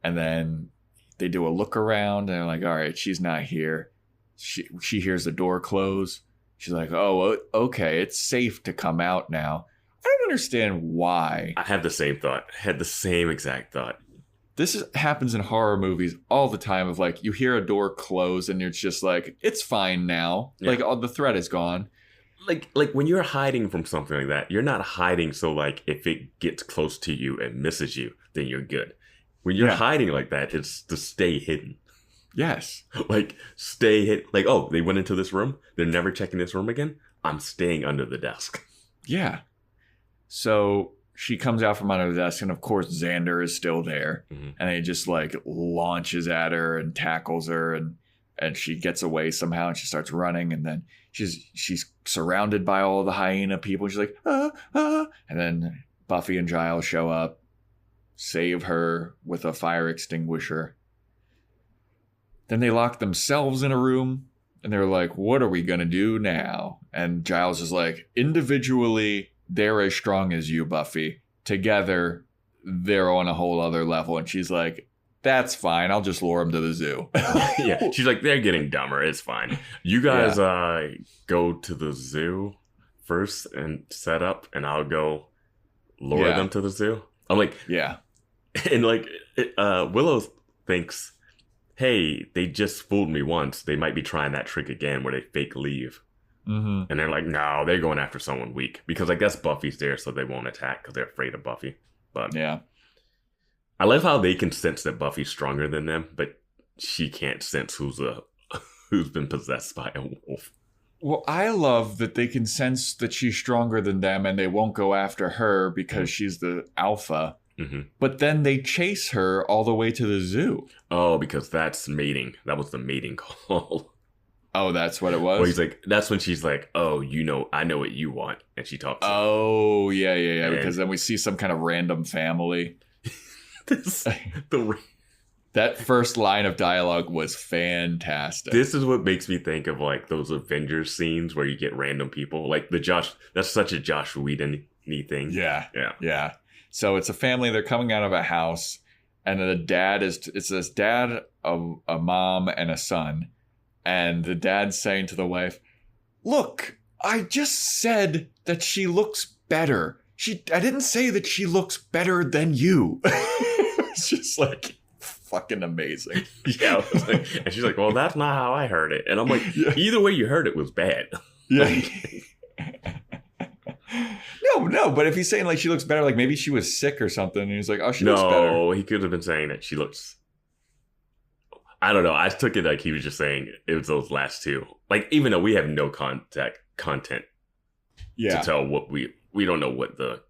And then they do a look around. And they're like, all right, she's not here. She hears the door close. She's like, oh, okay, it's safe to come out now. I don't understand why. I have the same thought. I had the same exact thought. happens in horror movies all the time of like, you hear a door close and it's just like, it's fine now. Yeah. Like, all the threat is gone. Like when you're hiding from something like that, you're not hiding so like if it gets close to you and misses you, then you're good. When you're hiding like that, it's to stay hidden. Yes. Like, stay hidden. Like, oh, they went into this room. They're never checking this room again. I'm staying under the desk. Yeah. So she comes out from under the desk, and of course Xander is still there. Mm-hmm. And he just like launches at her and tackles her, and she gets away somehow, and she starts running, and then she's surrounded by all the hyena people. She's like, and then Buffy and Giles show up, save her with a fire extinguisher. Then they lock themselves in a room, and they're like, what are we going to do now? And Giles is like, individually, they're as strong as you, Buffy. Together, they're on a whole other level. And she's like, that's fine. I'll just lure them to the zoo. Yeah, she's like, they're getting dumber. It's fine. You guys go to the zoo first and set up, and I'll go lure them to the zoo. I'm like, yeah. And like, Willow thinks, hey, they just fooled me once. They might be trying that trick again where they fake leave. Mm-hmm. And they're like, no, they're going after someone weak. Because I guess Buffy's there, so they won't attack because they're afraid of Buffy. But yeah. I love how they can sense that Buffy's stronger than them, but she can't sense who's been possessed by a wolf. Well, I love that they can sense that she's stronger than them, and they won't go after her because she's the alpha. Mm-hmm. But then they chase her all the way to the zoo. Oh, because that's mating. That was the mating call. Oh, that's what it was? Well, he's like, that's when she's like, oh, I know what you want. And she talks. Oh, yeah. And because then we see some kind of random family. That first line of dialogue was fantastic. This is what makes me think of like those Avengers scenes where you get random people. Like that's such a Josh Whedon-y thing. Yeah. So it's a family. They're coming out of a house, and the dad it's this dad, a mom, and a son. And the dad's saying to the wife, look, I just said that she looks better. I didn't say that she looks better than you. It's just like fucking amazing. Yeah. And she's like, well, that's not how I heard it. And I'm like, either way you heard it was bad. Yeah. No, but if he's saying like she looks better, like maybe she was sick or something, and he's like, oh, she looks better. No, he could have been saying that she looks... I don't know. I took it like he was just saying it was those last two. Like, even though we have no content to tell what we don't know what the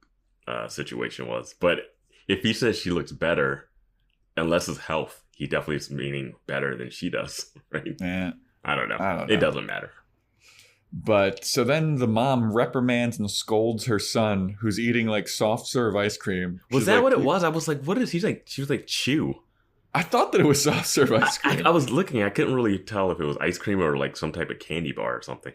situation was. But if he says she looks better, unless it's health, he definitely is meaning better than she does, right? Yeah. I don't know. It doesn't matter. But so then the mom reprimands and scolds her son, who's eating like soft serve ice cream. Was that like, what it was? I was like, what is he like? She was like, chew. I thought that it was soft serve ice cream. I was looking. I couldn't really tell if it was ice cream or like some type of candy bar or something.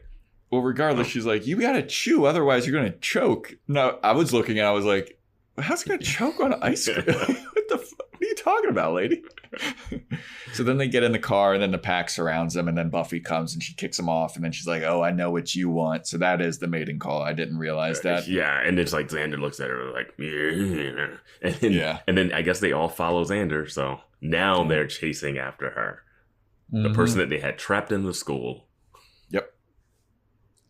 Well, regardless, she's like, you gotta chew, otherwise you're gonna choke. No, I was looking and I was like, how's he gonna choke on ice cream? What are you talking about, lady? So then they get in the car, and then the pack surrounds them, and then Buffy comes and she kicks them off, and then she's like, oh, I know what you want. So that is the mating call. I didn't realize that. Yeah, and it's like Xander looks at her like, and then I guess they all follow Xander, so now they're chasing after her. Mm-hmm. The person that they had trapped in the school. Yep.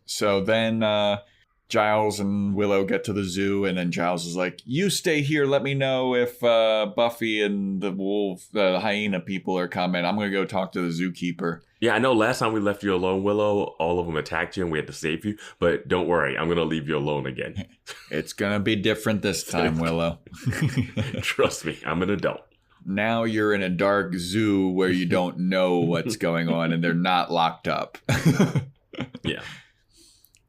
So then Giles and Willow get to the zoo, and then Giles is like, you stay here. Let me know if Buffy and the hyena people are coming. I'm going to go talk to the zookeeper. Yeah, I know last time we left you alone, Willow, all of them attacked you and we had to save you. But don't worry, I'm going to leave you alone again. It's going to be different this time, Willow. Trust me, I'm an adult. Now you're in a dark zoo where you don't know what's going on and they're not locked up. Yeah.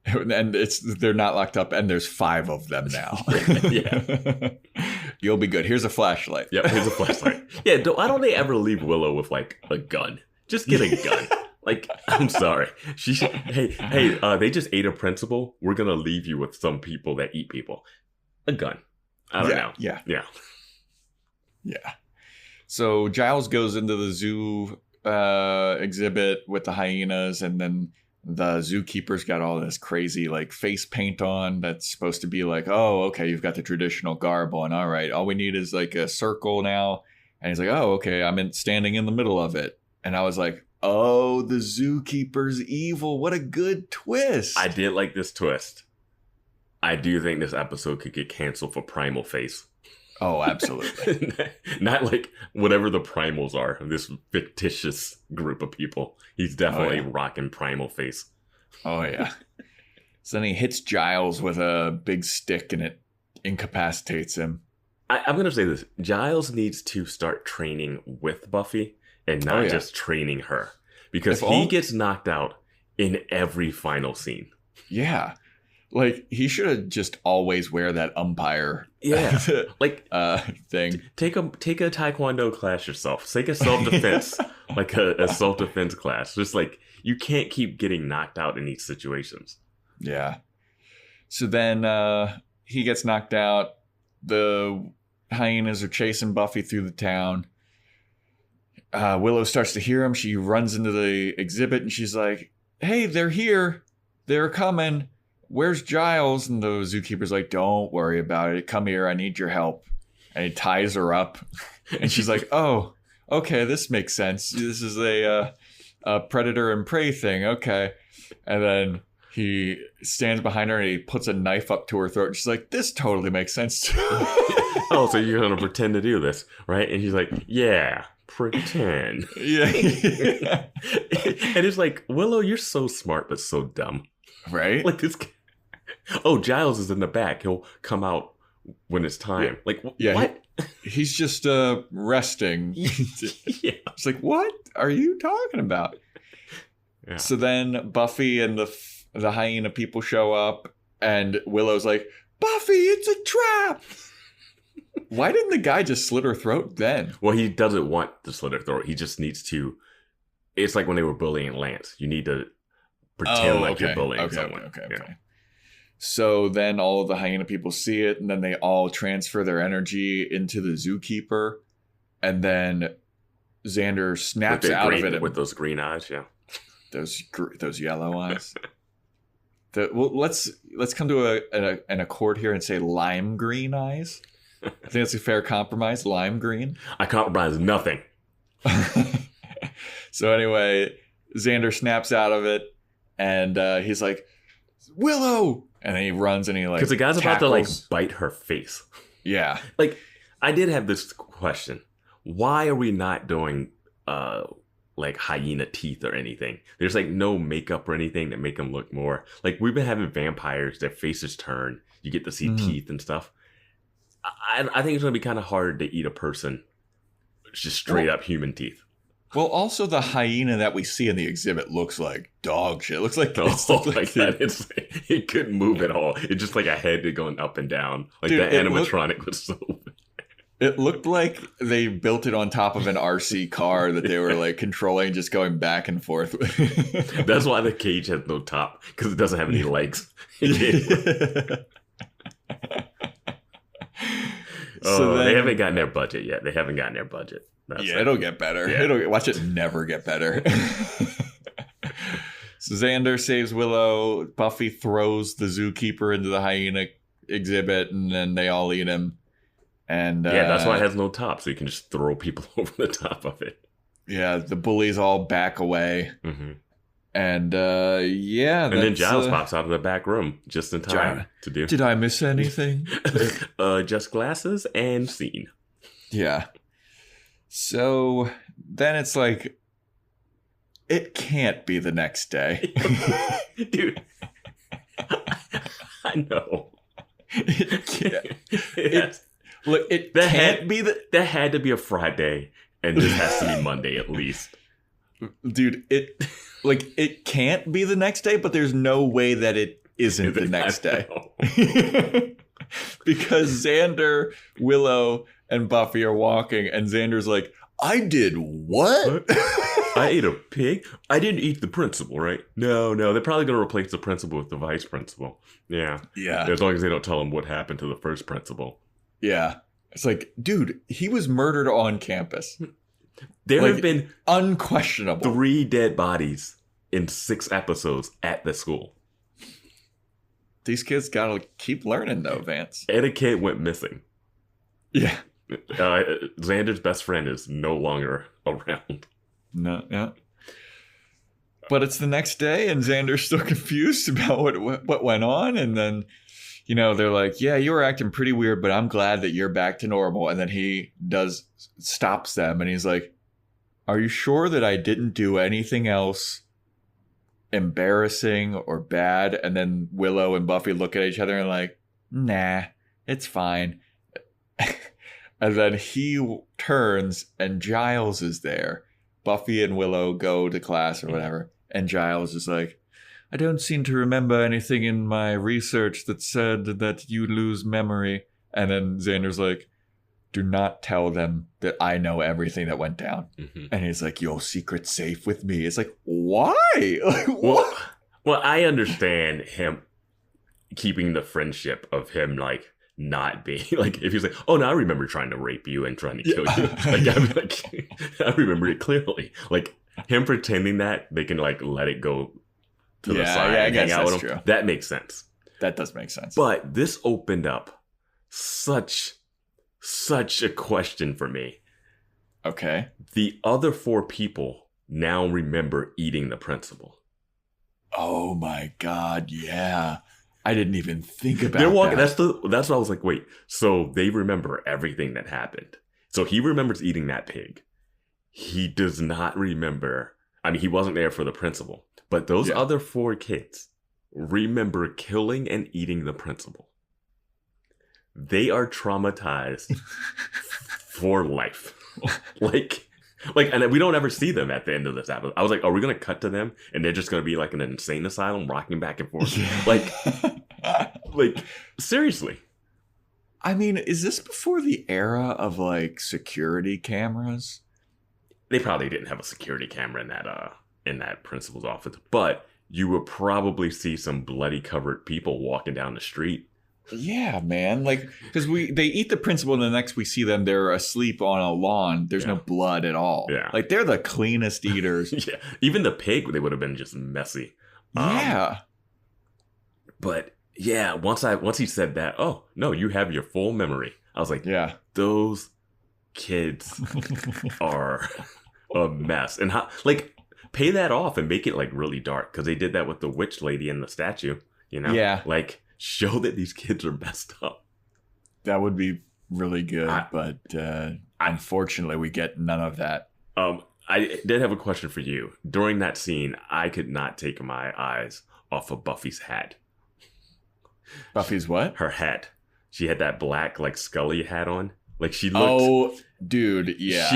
And they're not locked up, and there's 5 of them now. Yeah. You'll be good. Here's a flashlight. Yep, here's a flashlight. Yeah, why don't they ever leave Willow with, like, a gun? Just get a gun. Like, I'm sorry. Hey, they just ate a principal. We're going to leave you with some people that eat people. A gun. I don't know. Yeah. So Giles goes into the zoo exhibit with the hyenas, and then the zookeeper's got all this crazy like face paint on that's supposed to be like, oh, okay, you've got the traditional garb on. All right, all we need is like a circle now, And he's like, oh, okay, I'm standing in the middle of it. And I was like, oh, the zookeeper's evil. What a good twist. I did like this twist. I do think this episode could get canceled for primal face. Oh, absolutely. Not like whatever the primals are, this fictitious group of people. He's definitely rocking primal face. Oh, yeah. So then he hits Giles with a big stick and it incapacitates him. I'm going to say this. Giles needs to start training with Buffy and not just training her. Because he gets knocked out in every final scene. Yeah. Like, he should have just always wear that umpire like thing. Take a taekwondo class yourself. Take a self-defense, like a self-defense class. Just like, you can't keep getting knocked out in these situations. Yeah. So then he gets knocked out. The hyenas are chasing Buffy through the town. Willow starts to hear him. She runs into the exhibit and she's like, hey, they're here. They're coming. Where's Giles? And the zookeeper's like, don't worry about it. Come here. I need your help. And he ties her up. And she's like, oh, okay, this makes sense. This is a predator and prey thing. Okay. And then he stands behind her and he puts a knife up to her throat. And she's like, this totally makes sense too. Oh, so you're going to pretend to do this, right? And she's like, yeah, pretend. Yeah. And it's like, Willow, you're so smart, but so dumb. Right? Like this. Oh, Giles is in the back. He'll come out when it's time. Like, what? He's just resting. Yeah. It's like, what are you talking about? Yeah. So then Buffy and the hyena people show up, and Willow's like, Buffy, it's a trap. Why didn't the guy just slit her throat then? Well, he doesn't want to slit her throat. He just needs to. It's like when they were bullying Lance. You need to pretend like you're bullying someone. Okay. So then all of the hyena people see it, and then they all transfer their energy into the zookeeper, and then Xander snaps out of it with those green eyes. Yeah, those yellow eyes. Let's come to an accord here and say lime green eyes. I think that's a fair compromise. Lime green. I compromise nothing. So anyway, Xander snaps out of it, and he's like, Willow! And then he runs and he like, because the guy's about to like bite her face. Yeah. Like, I did have this question. Why are we not doing like hyena teeth or anything? There's like no makeup or anything that make them look more like, we've been having vampires, their faces turn, you get to see teeth and stuff. I think it's going to be kind of hard to eat a person just straight up human teeth. Well, also the hyena that we see in the exhibit looks like dog shit. It looks like it couldn't move at all. It's just like a head going up and down. Like, dude, the animatronic was so. It looked like they built it on top of an RC car that they were like controlling, just going back and forth. That's why the cage has no top, because it doesn't have any legs. So they haven't gotten their budget yet. It'll get better. Yeah. Watch it never get better. So Xander saves Willow. Buffy throws the zookeeper into the hyena exhibit, and then they all eat him. And that's why it has no top, so you can just throw people over the top of it. Yeah, the bullies all back away. Mm-hmm. And and then Giles pops out of the back room just in time to do. Did I miss anything? Just glasses and scene. Yeah. So then it's like, it can't be the next day. Dude. I know. It can't. Look, that had to be a Friday, and this has to be Monday at least. Dude, it can't be the next day, but there's no way that it isn't the next day. Because Xander, Willow, and Buffy are walking, and Xander's like, I did what? I ate a pig? I didn't eat the principal, right? No, they're probably going to replace the principal with the vice principal. Yeah. As long as they don't tell him what happened to the first principal. Yeah. It's like, dude, he was murdered on campus. There have been unquestionable 3 dead bodies in 6 episodes at the school. These kids gotta keep learning, though, Vance. Etiquette went missing. Yeah. Xander's best friend is no longer around. No, yeah. But it's the next day, and Xander's still confused about what went on. And then, they're like, yeah, you were acting pretty weird, but I'm glad that you're back to normal. And then he stops them, and he's like, are you sure that I didn't do anything else embarrassing or bad? And then Willow and Buffy look at each other and like, nah, it's fine. And then he turns, and Giles is there. Buffy and Willow go to class or whatever. And Giles is like, I don't seem to remember anything in my research that said that you lose memory. And then Xander's like, do not tell them that I know everything that went down. Mm-hmm. And he's like, your secret's safe with me. It's like, why? Like, what? Well, I understand him keeping the friendship of him, like, not being like, if he's like, oh no, I remember trying to rape you and trying to kill you. I remember it clearly. Like, him pretending that they can like let it go to the side and hang out with him. True. That makes sense. That does make sense. But this opened up such a question for me. Okay. The other 4 people now remember eating the principal. Oh my God, yeah. I didn't even think about They're walking, that. That's what I was like, wait, so they remember everything that happened. So he remembers eating that pig. He does not remember, I mean, he wasn't there for the principal, but those other 4 kids remember killing and eating the principal. They are traumatized for life. Like, and we don't ever see them at the end of this episode. I was like, are we going to cut to them? And they're just going to be like in an insane asylum rocking back and forth. Like, seriously. I mean, is this before the era of like security cameras? They probably didn't have a security camera in that principal's office, but you would probably see some bloody covered people walking down the street. Yeah, man. Like, because they eat the principal, and the next we see them, they're asleep on a lawn. There's no blood at all. Yeah. Like, they're the cleanest eaters. Yeah. Even the pig, they would have been just messy. Yeah. But yeah, once he said that, oh no, you have your full memory. I was like, yeah, those kids are a mess. And how, like, pay that off and make it like really dark, because they did that with the witch lady and the statue. Yeah. Like, show that these kids are messed up. That would be really good, but unfortunately, we get none of that. I did have a question for you. During that scene, I could not take my eyes off of Buffy's hat. Buffy's what? Her hat. She had that black, like, Scully hat on. Like, she looked... Oh, dude, yeah.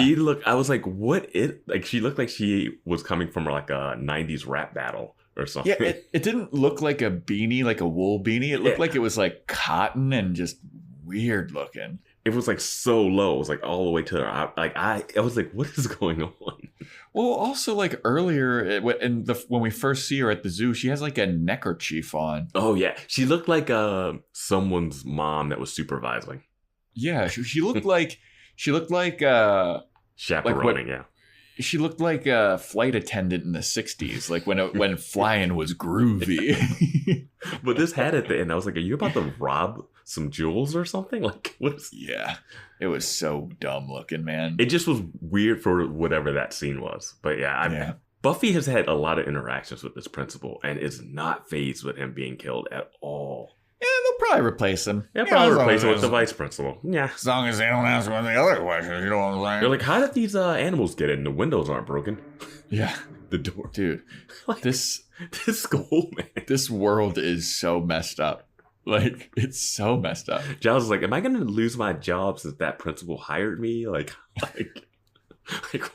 I was like, what is... Like, she looked like she was coming from, like, a 90s rap battle or something. Yeah, it didn't look like a beanie, like a wool beanie. It looked like it was, like, cotton and just weird looking. It was, like, so low. It was, like, all the way to her... I was like, what is going on? Well, also, like, earlier, when we first see her at the zoo, she has, like, a neckerchief on. Oh, yeah. She looked like someone's mom that was supervising. Yeah, she looked like... Chaperoning, yeah. She looked like a flight attendant in the 60s, like when flying was groovy. But this hat at the end, I was like, are you about to rob some jewels or something? Like, what is... Yeah, it was so dumb looking, man. It just was weird for whatever that scene was. But yeah, Buffy has had a lot of interactions with this principal and is not fazed with him being killed at all. Yeah, they'll probably replace him. Yeah, probably replace him with the vice principal. Yeah. As long as they don't ask one of the other questions, you know what I'm saying? They're like, how did these animals get in? The windows aren't broken. Yeah. The door. Dude, like, this school, man. This world is so messed up. Like, it's so messed up. Giles is like, am I going to lose my job since that principal hired me? Like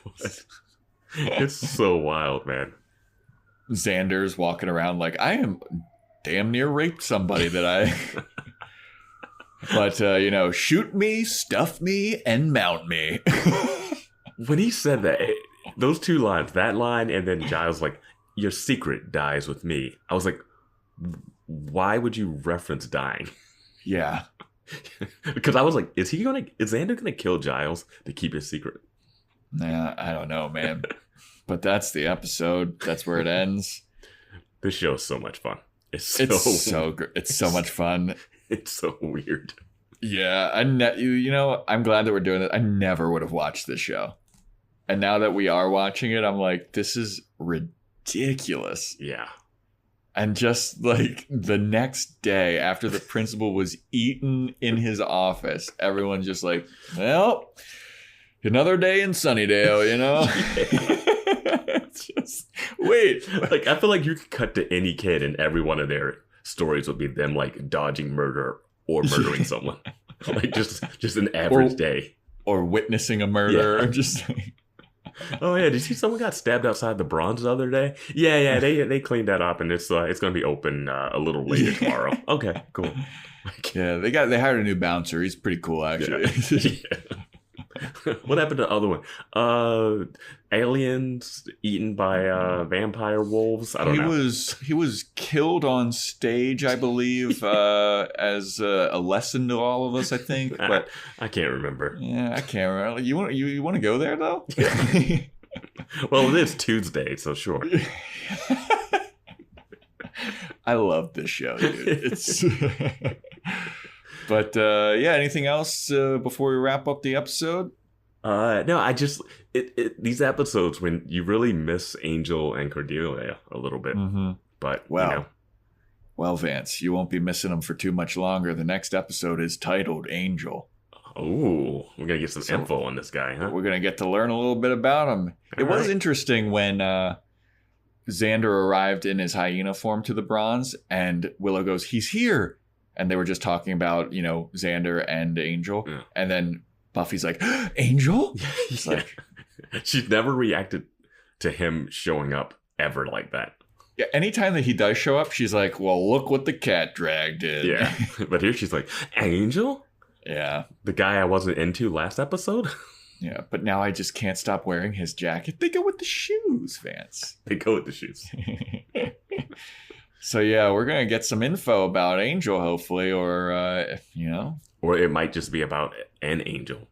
what? It's so wild, man. Xander's walking around like, I am... damn near raped somebody that I... But, shoot me, stuff me, and mount me. When he said that, those 2 lines, that line and then Giles like, your secret dies with me. I was like, why would you reference dying? Yeah. Because I was like, is Xander going to kill Giles to keep his secret? Nah, I don't know, man. But that's the episode. That's where it ends. This show is so much fun. It's so much fun. It's so weird. Yeah, I'm glad that we're doing it. I never would have watched this show. And now that we are watching it, I'm like, this is ridiculous. Yeah. And just like the next day after the principal was eaten in his office, everyone's just like, well, another day in Sunnydale, you know? It's just, wait. Like, I feel like you could cut to any kid and every one of their stories would be them like dodging murder or murdering someone. Like just an average day. Or witnessing a murder. Yeah. Or just oh yeah, did you see someone got stabbed outside the Bronx the other day? Yeah, they cleaned that up and it's going to be open a little later tomorrow. Okay, cool. Yeah, they hired a new bouncer. He's pretty cool actually. Yeah. What happened to the other one? Aliens eaten by vampire wolves? I don't know. He was killed on stage, I believe, as a lesson to all of us, I think. But I can't remember. Yeah, I can't remember. You want to go there though? Yeah. Well, it is Tuesday, so sure. I love this show, dude. It's But yeah, anything else before we wrap up the episode? No, I just these episodes when you really miss Angel and Cordelia a little bit. Mm-hmm. But well, Vance, you won't be missing them for too much longer. The next episode is titled Angel. Oh, we're gonna get some info on this guy, huh? We're gonna get to learn a little bit about him. It was interesting when Xander arrived in his hyena form to the Bronze, and Willow goes, "He's here." And they were just talking about, Xander and Angel. Yeah. And then Buffy's like, Angel? She's like, she's never reacted to him showing up ever like that. Yeah, anytime that he does show up, she's like, well, look what the cat drag did. Yeah. But here she's like, Angel? Yeah. The guy I wasn't into last episode? Yeah, but now I just can't stop wearing his jacket. They go with the shoes, Vance. They go with the shoes. So, yeah, we're going to get some info about Angel, hopefully, or, Or it might just be about an angel.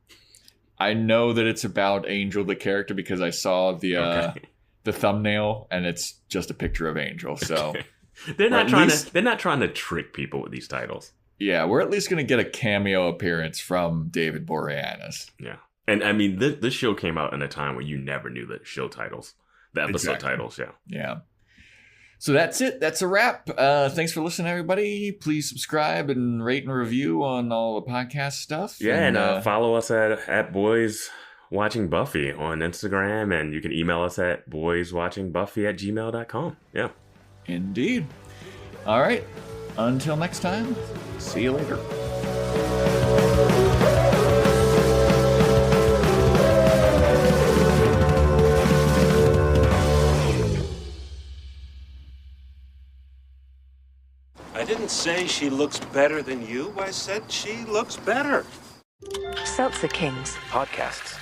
I know that it's about Angel, the character, because I saw the thumbnail, and it's just a picture of Angel. So okay. They're not trying to trick people with these titles. Yeah, we're at least going to get a cameo appearance from David Boreanaz. Yeah. And, I mean, this show came out in a time when you never knew the show titles. The episode titles, yeah. Yeah. So that's it. That's a wrap. Thanks for listening, everybody. Please subscribe and rate and review on all the podcast stuff. Yeah, and follow us at Boys Watching Buffy on Instagram, and you can email us at boyswatchingbuffy@gmail.com. Yeah. Indeed. All right. Until next time, see you later. I didn't say she looks better than you. I said she looks better. Seltzer Kings Podcasts.